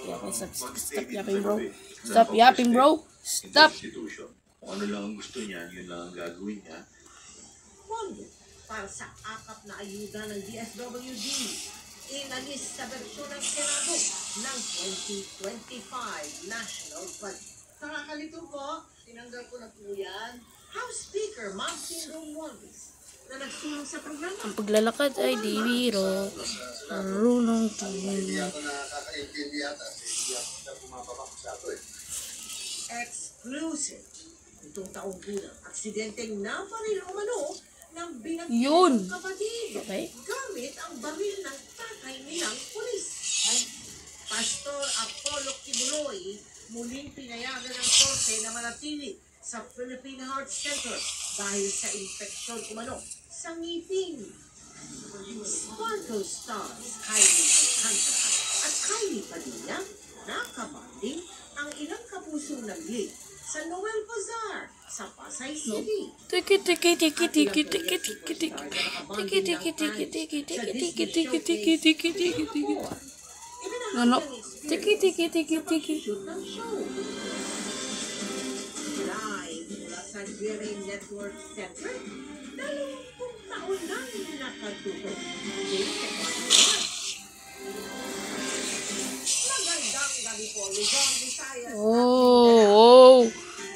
Okay, stop yapping, bro. Stop yapping, bro. Stop. Kung ano lang ang gusto niya, yun lang ang gagawin niya. Pondo para sa akap na ayuda ng DSWD. Inalis sa bersyon ng Senado ng 2025 National Budget. Nakakalito po, tinanggal ko na po yan. House Speaker Martin Romualdez na nagsulong sa programa. Ang paglalakad ay di biro. Marunong tumingin. Exclusive. Itong taong gulang, aksidenteng nabaril umano ng Yun. binagtang kapatid. Okay. Gamit ang baril ng tatay nilang pulis. Pastor Apollo Kibuloy muling pinayagan ng korte na manatili sa Philippine Heart Center dahil sa infeksyon umano sa ngipin. Sparkle Stars, Kylie Alcantara at Kylie Padilla nakabanding ang ilang kapusong nagli sa Noel Bazaar sa Pasay City. Tiki tiki tiki tiki tiki tiki tiki tiki tiki tiki tiki tiki tiki tiki tiki tiki tiki. Ano? Tiki tiki tiki tiki. Live mula sa GMA Network Center, 20 taon nang nakatutok. Magandang gabi po, Luzon, Visayas. Oh.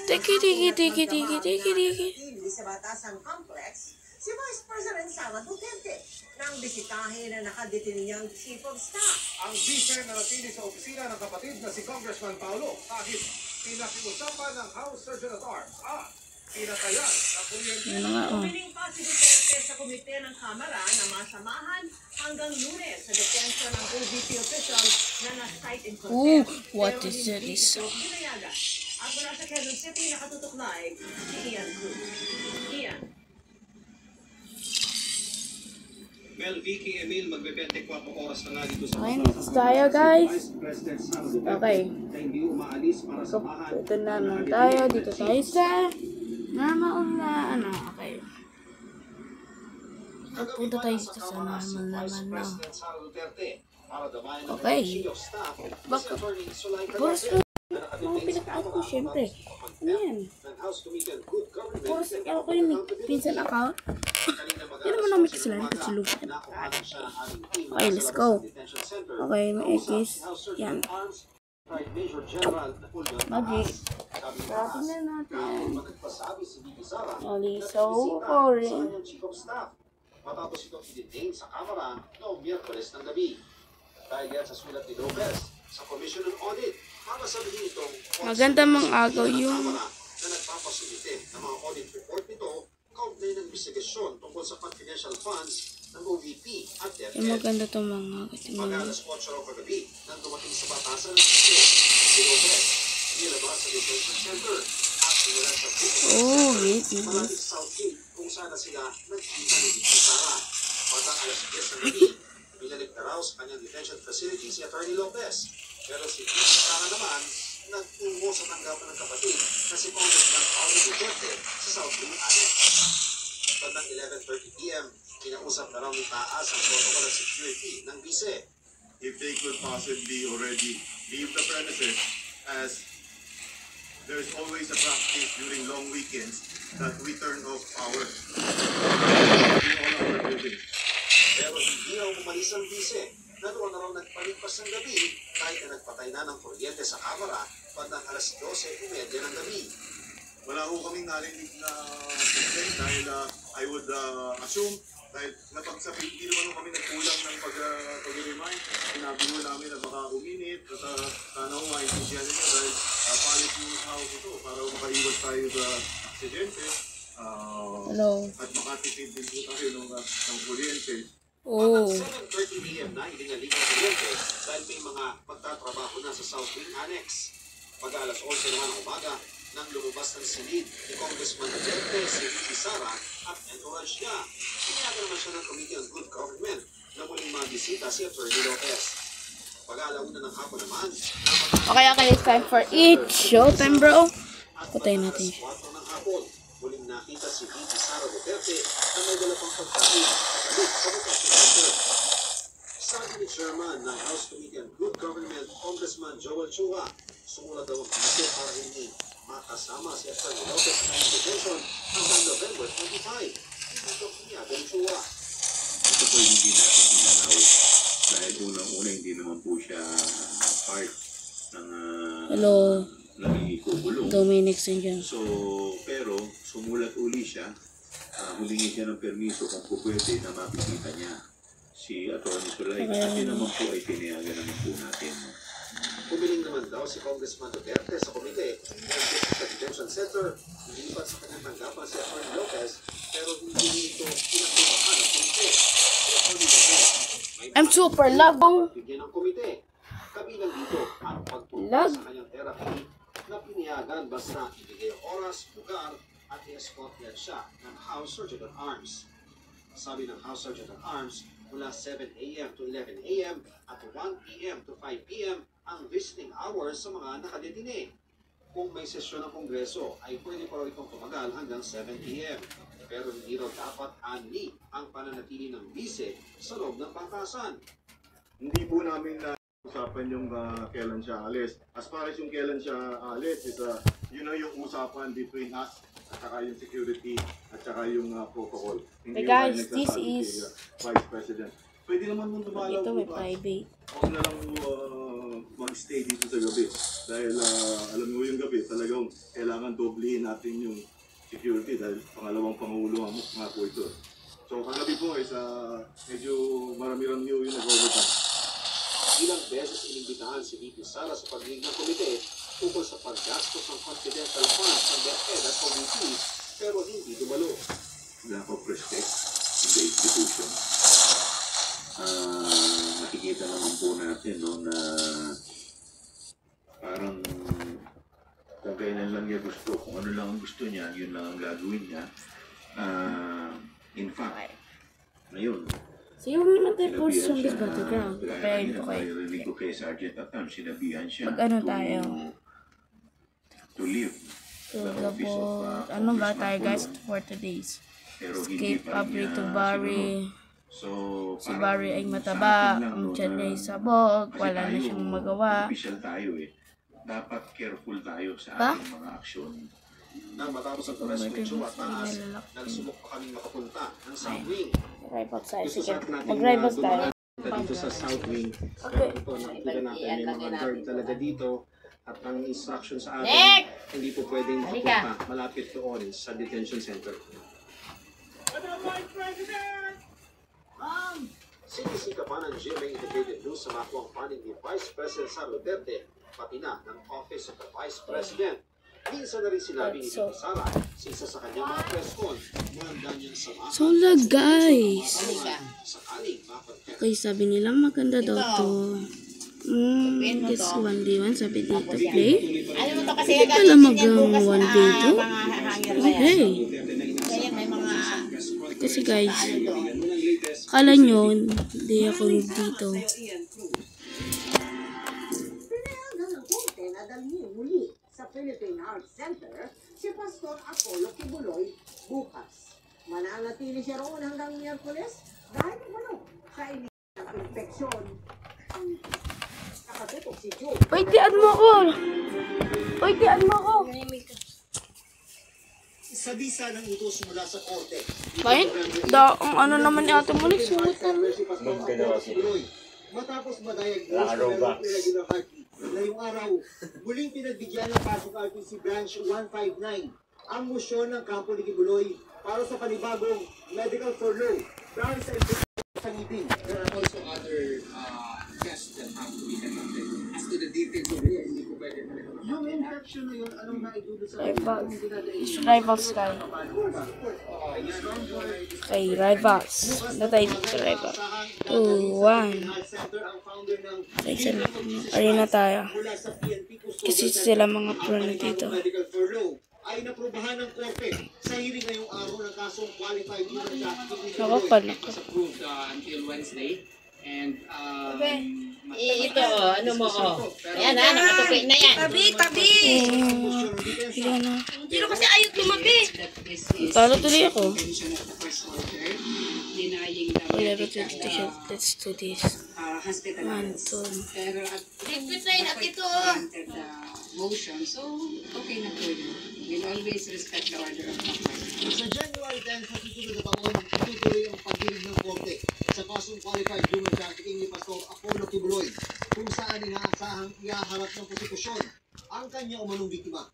Tiki tiki tiki tiki tiki tiki. Sa Batasan Complex, si Vice President Sara Duterte nang bisitahin na nakadetinyang Chief of Staff. Ang vice na natili sa opisina ng kapatid na si Congressman Paulo kahit pinakiusapan ng House Surgeon at Arms at pinatayan ang kuryente. Humiling pa si Duterte sa komite ng Kamara na masamahan hanggang Lunes sa detention ng OVP official na na-cite in contempt. What is this? Ginayaga. At mula sa Quezon City, nakatutok live si Ian Cruz. Ian. Well, Vicky Emil, magbe-24 oras na nga dito sa Okay, next tayo guys. Okay. hindi umaalis para So, samahan. ito na naman tayo. Dito tayo sa normal na ano. Okay. Punta tayo dito sa normal naman na. Okay. Baka. Puros na. Mga pinaka-out ko syempre. Ayan. Puros na ako yun eh. Pinsan account. Yan naman ang mix lang. Katsilugan. Okay, let's go. Okay, may X. Yan. Magic. Parating na natin. Ali, so, orange. matapos itong i-detain sa kamera noong Miyerkules ng gabi. Dahil yan sa sulat ni Lopez sa Commission on Audit, masasabihin itong Maganda mang agaw yung na nagpapasilite ng mga audit report nito kaugnay ng investigasyon tungkol sa confidential funds ng OVP at DepEd. yung maganda to mga Mag-alas 8 raw kagabi nang dumating sa batasan ng sitio si Lopez, nilabas sa detention center at sinula sa wait. malapit sa South Gate kung saan na sila nagkita ni Vicky Sara. Pagka alas 10 ng gabi, binalik na raw sa kanyang detention facility si Atty. Lopez. Pero si Vicky Sara naman nagtungo sa tanggapan ng kapatid na si Congressman Paulo Duterte sa South Gate Annex. Bandang 11:30 p.m., kinausap na raw ni Taas ang protocol of security ng bise. If they could possibly already leave the premises, as there's always a practice during long weekends that we turn off power in all our buildings. Pero hindi raw umalis ang bise. Naroon na raw nagpalipas ng gabi kahit na nagpatay na ng kuryente sa kamera bandang alas 12:30 ng gabi. Wala ko kaming narinig na complaint dahil I would assume dahil napagsabi, hindi naman kami nagkulang ng pag-remind. Sinabi mo namin na baka uminit at sana ko maintindihan nila dahil palit yung house ito para makaiwas tayo sa aksidente. At makatipid din po tayo ng kuryente. Bandang 7:30 p.m. na ilingaling ang kuryente dahil may mga magtatrabaho na sa South Wing Annex. Pag-alas 11 naman ng umaga, nang lumabas ng silid ni Congressman Duterte si Vicky Sara at entourage niya. Pinayagan naman siya ng Committee on Good Government na muling mabisita si Atty. Lopez. Pag-aalauna ng hapon naman, okay, it's time for each showtime, bro. Patayin natin siya. 4 ng hapon, muling nakita si Vicky Sara Duterte na may dala pang pagkain balik sa detention center. Sabi ni Chairman ng House Committee on Good Government, Congressman Joel Chua, sumulat daw ang bise para hindi makasama si Atty. Lopez sa kanyang detention hanggang November 25. Hindi ito pinayagan ni Chua. Ito po hindi natin inalaw dahil unang-una hindi naman po siya part ng ikukulong. Dominic St. John. So, pero sumulat uli siya, humingi siya ng permiso kung po pwede na mabisita niya si Atty. Sulay. At yun naman po ay pinayagan naman po natin. Pumiling naman daw si Congressman Duterte sa komite ng sa detention center, lilipat sa kanyang tanggapan si Atty. Lopez, pero hindi ito pinagtumahan ng komite. Si Atty. Lopez, I'm super labong. bigyan ng komite. Kabilang dito ang pagpunta sa kanyang therapy na pinayagan basta ibigay oras, lugar, at i-escort niya siya ng House Sergeant at Arms. Sabi ng House Sergeant at Arms, mula 7 a.m. to 11 a.m. at 1 p.m. to 5 p.m. ang visiting hours sa mga nakadetine. Kung may sesyon ng Kongreso, ay pwede pa raw itong tumagal hanggang 7 p.m. Pero hindi raw dapat ani ang pananatili ng bise sa loob ng bangkasan. Hindi po namin na usapan yung kailan siya alis. As far as yung kailan siya alis, yun na yung usapan between us at saka yung security at saka yung protocol. Hey guys, this is Vice President. Pwede naman mong dumalaw ito may private. Huwag na lang mag-stay dito sa gabi. Dahil alam mo yung gabi, talagang kailangan doblehin natin yung security dahil pangalawang pangulo nga po ito. So kagabi po is medyo marami-rami yung nag-overtime. Ilang beses inimbitahan si VP Sara sa pagdinig ng komite tungkol sa paggastos ng confidential funds ng DepEd at OVP, pero hindi dumalo. Lack of respect in the institution. Nakikita naman po natin na parang kung kailan lang niya gusto, kung ano lang ang gusto niya, yun lang ang gagawin niya. In fact, ngayon, so yung natin po sa this battleground, preparing po kayo. Narinig ko kay Sergeant Atam, sinabihan siya Mag-ano tayo? To live. So, ano ba tayo guys for today's? Escape Abri to Barry. So, si Barry ay mataba, ang tiyan niya ay sabog, wala na siyang magawa. Official tayo dapat careful tayo sa ating mga aksyon. Nang matapos ang arrest ng Chua at Taas, nagsubok pa kaming makapunta ng South Wing. Drive-out tayo. Gusto Sige, natin mag-drive-out tayo. dito sa South Wing. Pero ito, nakikita natin may mga guard talaga dito. At ang instruction sa atin, hindi po pwedeng makapunta malapit doon sa detention center. Sinisikapan ng GMA Integrated News sa makuang funding ni Vice President Sara Duterte, pati na ng Office of the Vice President. Minsan na rin sinabi ni Tita Sara sa isa sa kanyang mga press con na handa niyang samahan. So guys. Sakaling mapagkat. Okay, sabi nilang maganda daw to. This 1v1 sabi dito play. Ano mo to kasi Hindi pala mag-1v2. Okay. Kaya may mga Kasi guys, kala nyo, hindi ako dito. Pinayagan ng korte na dalhin muli sa Philippine Arts Center si Pastor Apollo Kibuloy bukas. Mananatili siya roon hanggang Miyerkules dahil umano sa inilang infeksyon. Nakatutok si Joe. Uy, tiyan mo ko! Uy, tiyan mo ko! Sa bisa ng utos mula sa korte. Bakit? Ang ano naman ni Ate Monique, sulit na. Matapos ma-diagnose ng irregular heartbeat, ngayong araw, muling pinagbigyan ng pasok RTC Branch 159 ang musyon ng kampo ni Kibuloy para sa panibagong medical furlough dahil sa infection sa ngipin. There are also other tests that have to be conducted. As to the details of it, hindi ko pwede na. Yung infection na yun, anong naidulot sa Rivals guy. Okay, rivals. Ano tayo dito, rivals? 2, 1. Okay, sana. Arena tayo. Kasi sila mga pro na dito. Ay naprubahan ng korte sa hearing ngayong araw ng kasong qualified human trafficking. Nakapala ka. Approved until Wednesday. And ito, ano mo, Ayan na, nakatupi na yan. Tabi! Yan na. Sino kasi ayaw tumabi? Talo tuloy ako. denying the Let's do this. 1, 2. granted the motion, so okay na po yun. We'll always respect the order of the court. Sa January 10 sa susunod na taon, tutuloy ang pagdinig ng korte sa kasong qualified human trafficking ni Pastor Apollo Kibuloy, kung saan inaasahang iaharap ng prosekusyon ang kanya umanong biktima.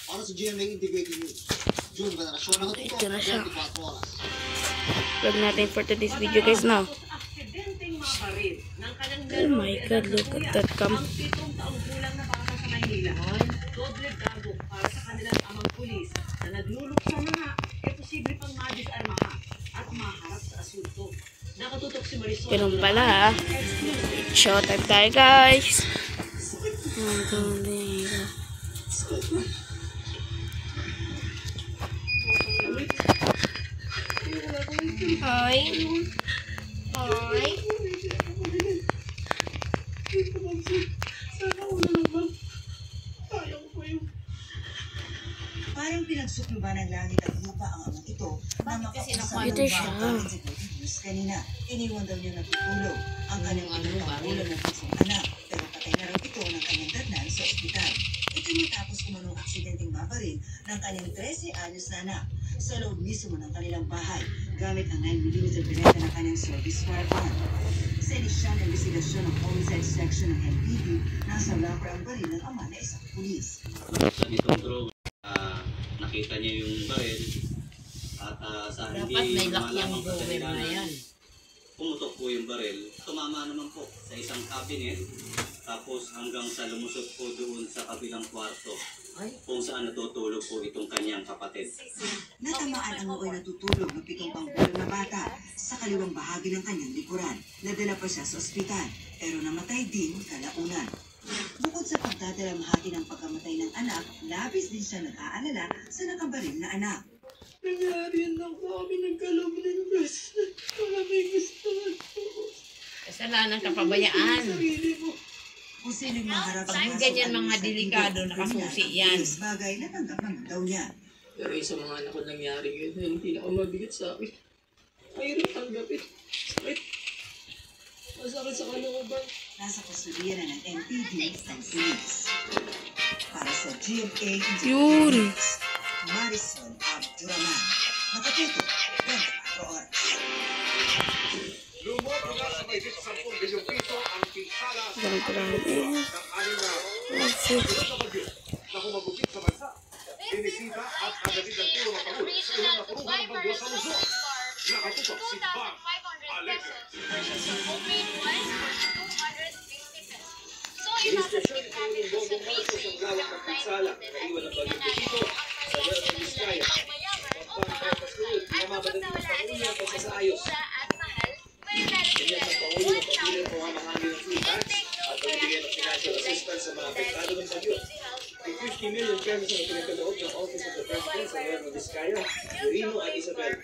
Para sa GMA Integrated News, June Veneracion, nakatutok, 24 oras. Vlog natin for today's video guys now. Oh my god, look at that camp. Ang 7 taong gulang na bata sa Maynila, doble gago para sa kanilang amang pulis na nagluluksa na nga, posible pang madisarmaha at maharap sa asunto. Nakatutok si Marisol. Ganun pala ha. Showtime tayo guys. Hi. Hi. Parang pinagsukluban ng langit at lupa ang amang ito na makausap Ito siya. kanina. Iniwan daw niya natutulog ang kanyang pinagpagulang ng isang anak, pero patay na raw ito ng kanyang datnan sa ospital. Ito matapos kumanong aksidenteng mabaril ng kanyang 13 anyos na anak sa loob mismo ng kanilang bahay gamit ang 9mm beretta ng kanyang service firearm. Sa inisyal na investigasyon ng homicide section ng LPD, nasa locker ang baril ng ama na isang pulis. Sa nitong drone, nakita niya yung baril at sa Dapat may lakyang gower na yan. Pumutok po yung baril. Tumama naman po sa isang cabinet tapos hanggang sa lumusot po doon sa kabilang kwarto kung saan natutulog po itong kanyang kapatid. Natamaan ang nooy natutulog ng 7 taong gulang na bata sa kaliwang bahagi ng kanyang likuran. Nadala pa siya sa ospital pero namatay din kalaunan. Bukod sa pagdadalamhati ng pagkamatay ng anak, labis din siya nag-aalala sa nakabaril na anak. Nangyari lang po kami nagkaloob ng gas. Wala may gusto. Kasalanan kapabayaan. Kung sino'y maharap sa Pag ganyan mga delikado, nakasusi yan. Bagay na tanggap naman daw niya. Pero sa mga anak ko nangyari yun, yung pinakamabigat sa akin. Mahirap tanggapin. Sakit. Masakit sa kalooban. Nasa kustudiya na ng NPD ng police. Para sa GMA Yun. Marisol Abduraman. Nakatuto, 24 oras. Lumobo na sa may 10 bilyong piso ang pinsala sa Grabe. ng anim na bagyo na humagupit sa bansa. Binisita at nagatid ng tulong ang Pangulo sa ilang napuruhan ng bagyo sa Luzon. Nakatutok si Bang Alegre. versions of homemade wines for 250 pesos. So, yun ang tip natin po sa bakery ng 9 at titignan natin ang kanilang pinaglalagay pang mayaman o mahal. At kapag nawala nila kung anong mura at mahal, bayaran sila ng 1,000 and take note kaya assistance sa mga apektado ng bagyo. May 50 million pesos na pinagkaloob ng Office of the President sa Nueva Vizcaya, Quirino at Isabel.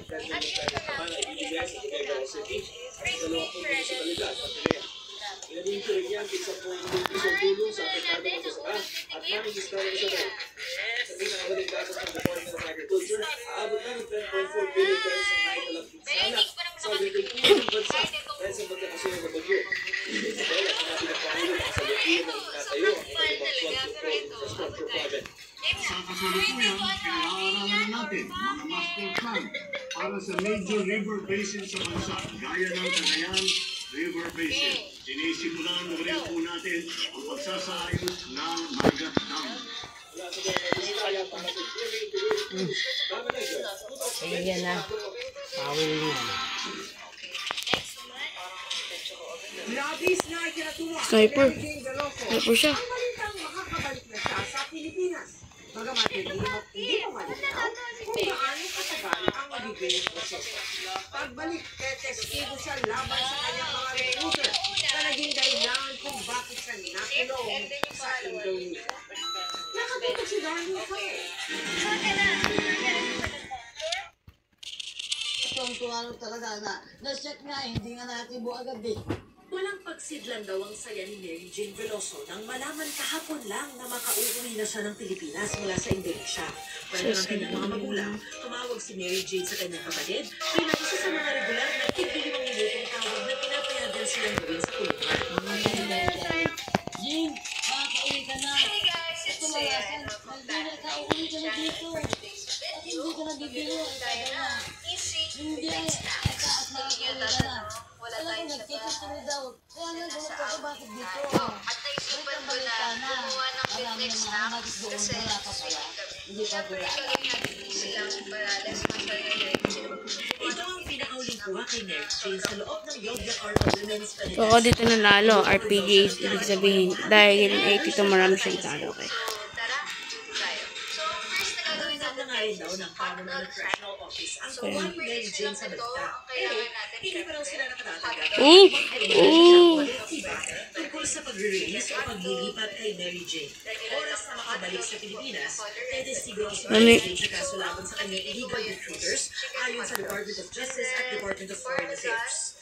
President naman ay ibigay sa Quezon City sa 20 munisipalidad at Pilihan. Pinaging tirigyantik sa isang tulong sa apektado ng Vizcaya at Nueva Vizcaya Isabel. Sa pinakawaling gastos ng Department of Agriculture, aabot na ng 10.4 billion pesos ang naitalang pinsala sa agrikultura ng bansa dahil sa magkakasunod ng bagyo. Isabel at mga pinagpakulo ng kasalukuyan ng itinatayo ang iba't ibang infrastructure project. Sa kasalukuyan, pinag-aaralan natin mga master plan para sa major river basin sa bansa, gaya ng Cagayan River Basin. Sinisimulan na rin po natin ang pagsasaayos ng Magat Dam. Ayan na. Pawin mo. Labis na ikinatuwa Sniper. ni Jane Veloso Sniper siya. ang balitang makakabalik na siya sa Pilipinas. Bagamat hindi pa malinaw kung gaano katagal ang magiging proseso. Pagbalik, tetestigo siya laban sa kanyang mga recruiter na naging dahilan kung bakit siya nakulong sa Indonesia. Nakatutok si Darwin Faye. Tuwang-tuwa talaga na-check nga, hindi nga natin buo agad eh. Walang pagsidlan daw ang saya ni Mary Jane Veloso nang malaman kahapon lang na makauuwi na siya ng Pilipinas mula sa Indonesia. Pero ng kanyang mga magulang, tumawag si Mary Jane sa kanyang kapatid bilang isa sa mga regular na 15 minutong tawag na pinapayagan silang gawin sa kulungan. Jane, makakauwi ka na. Ito malasan, nakauwi ka na dito. At hindi ka nabibiro. Hindi, at makakauwi ka na. Wala tayong nagkikit kami daw. Kaya nga gulo ko bakit dito. At naisipan ko na gumawa ng fitness snack kasi hindi pa syempre gawin natin silang parales ng sarili. Ito ang pinakauling kuha kay Mary Jane sa loob ng Yogyakarta Women's Federation. So, ako dito nanalo. RPGs, ibig sabihin. Dahil 82, marami siyang talo. Okay. Rin daw ng Pamunuan National Office ang gawa ni Mary Jane sa balita. Hindi pa raw sila nakatatanggap. Tungkol sa pag-release o paglilipat kay Mary Jane. Oras na makabalik sa Pilipinas, tetestigo si Mary Jane sa kaso laban sa kanyang illegal recruiters ayon sa Department of Justice at Department of Foreign Affairs.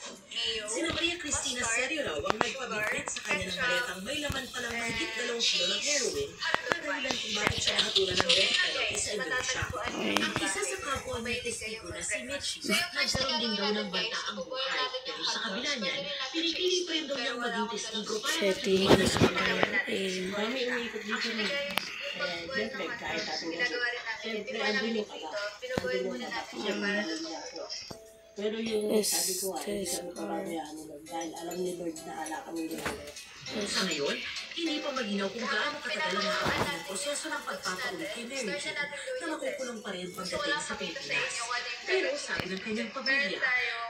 Sina Maria Cristina Serio raw ang nagpabitbit sa kanya ng maletang may laman palang mahigit 2 kilo ng heroin na dahilan kung bakit siya nakatula ng death penalty sa Indonesia. Ang isa sa kapwa may testigo na si Mitchie, nagkaroon din daw ng banta ang buhay. Pero sa kabila niyan, pinipili pa rin daw niyang maging testigo para matulungan sa pagkayan. Kami umiikot dito na. Siyempre, kahit ating siyempre, andun yung kaba. Andun yung kaba. Pero yung sabi ko hindi kami parang dahil alam ni Lord na ala kami nila. Sa ngayon, hindi pa malinaw kung gaano katagal ang nakakita ng proseso ng pagpapauwi kay Mary Jane na makukulong pa rin pagdating sa Pilipinas. Pero sabi ng kanyang pamilya,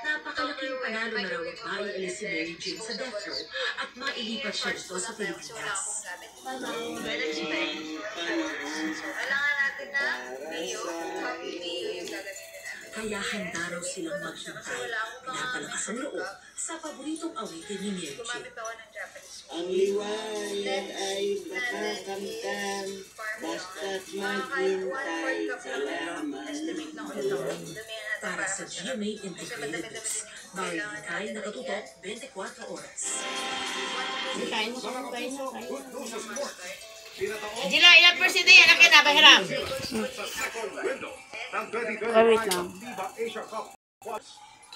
napakalaking panalo na raw at maialis si Mary Jane sa death row at mailipat siya dito sa Pilipinas. Kailangan natin na Mio, yung gagawin. Kaya handa raw silang maghintay. Pinapalakas ang loob sa paboritong awitin ni Mary Jane. Ang liwanag ay makakamtan, basta't maghintay, salamat. Para sa GMA Integrated News, Barry Hintay, nakatutok 24 oras. Kain mo, kain mo. Jila, ilang persente yan ang kinapahiram? Wait lang.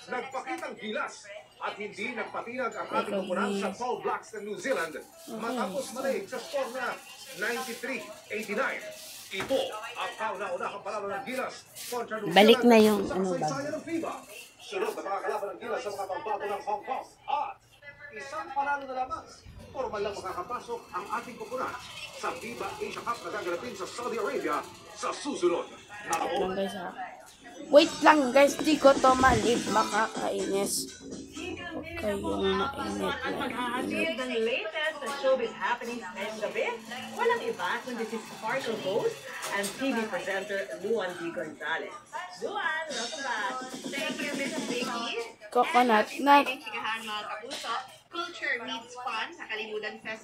Nagpakitang gilas at hindi nagpatinag ang ating oponent sa All Blacks ng New Zealand matapos maliig sa score na 93-89. Ito ang kauna-unahang panalo ng gilas kontra New Zealand. Balik na yung ano ba? Ng FIBA. Sunod na makakalaban ng gilas sa mga pambato ng Hong Kong. At isang panalo na lamang. Formal lang makakapasok ang ating oponent sa FIBA Asia Cup na gaganapin sa Saudi Arabia sa susunod. Wait lang guys, di ko to malib, makakainis. kayong mainit At na maghahatid ng latest na showbiz happenings ngayong gabi. Walang iba kundi si Sparkle host and TV presenter Luan D. Gonzalez. Luan, welcome back. Thank you, Miss Vicky. coconut nut. Chikahan mga kapuso. Culture meets fun sa Kalimutan Festival.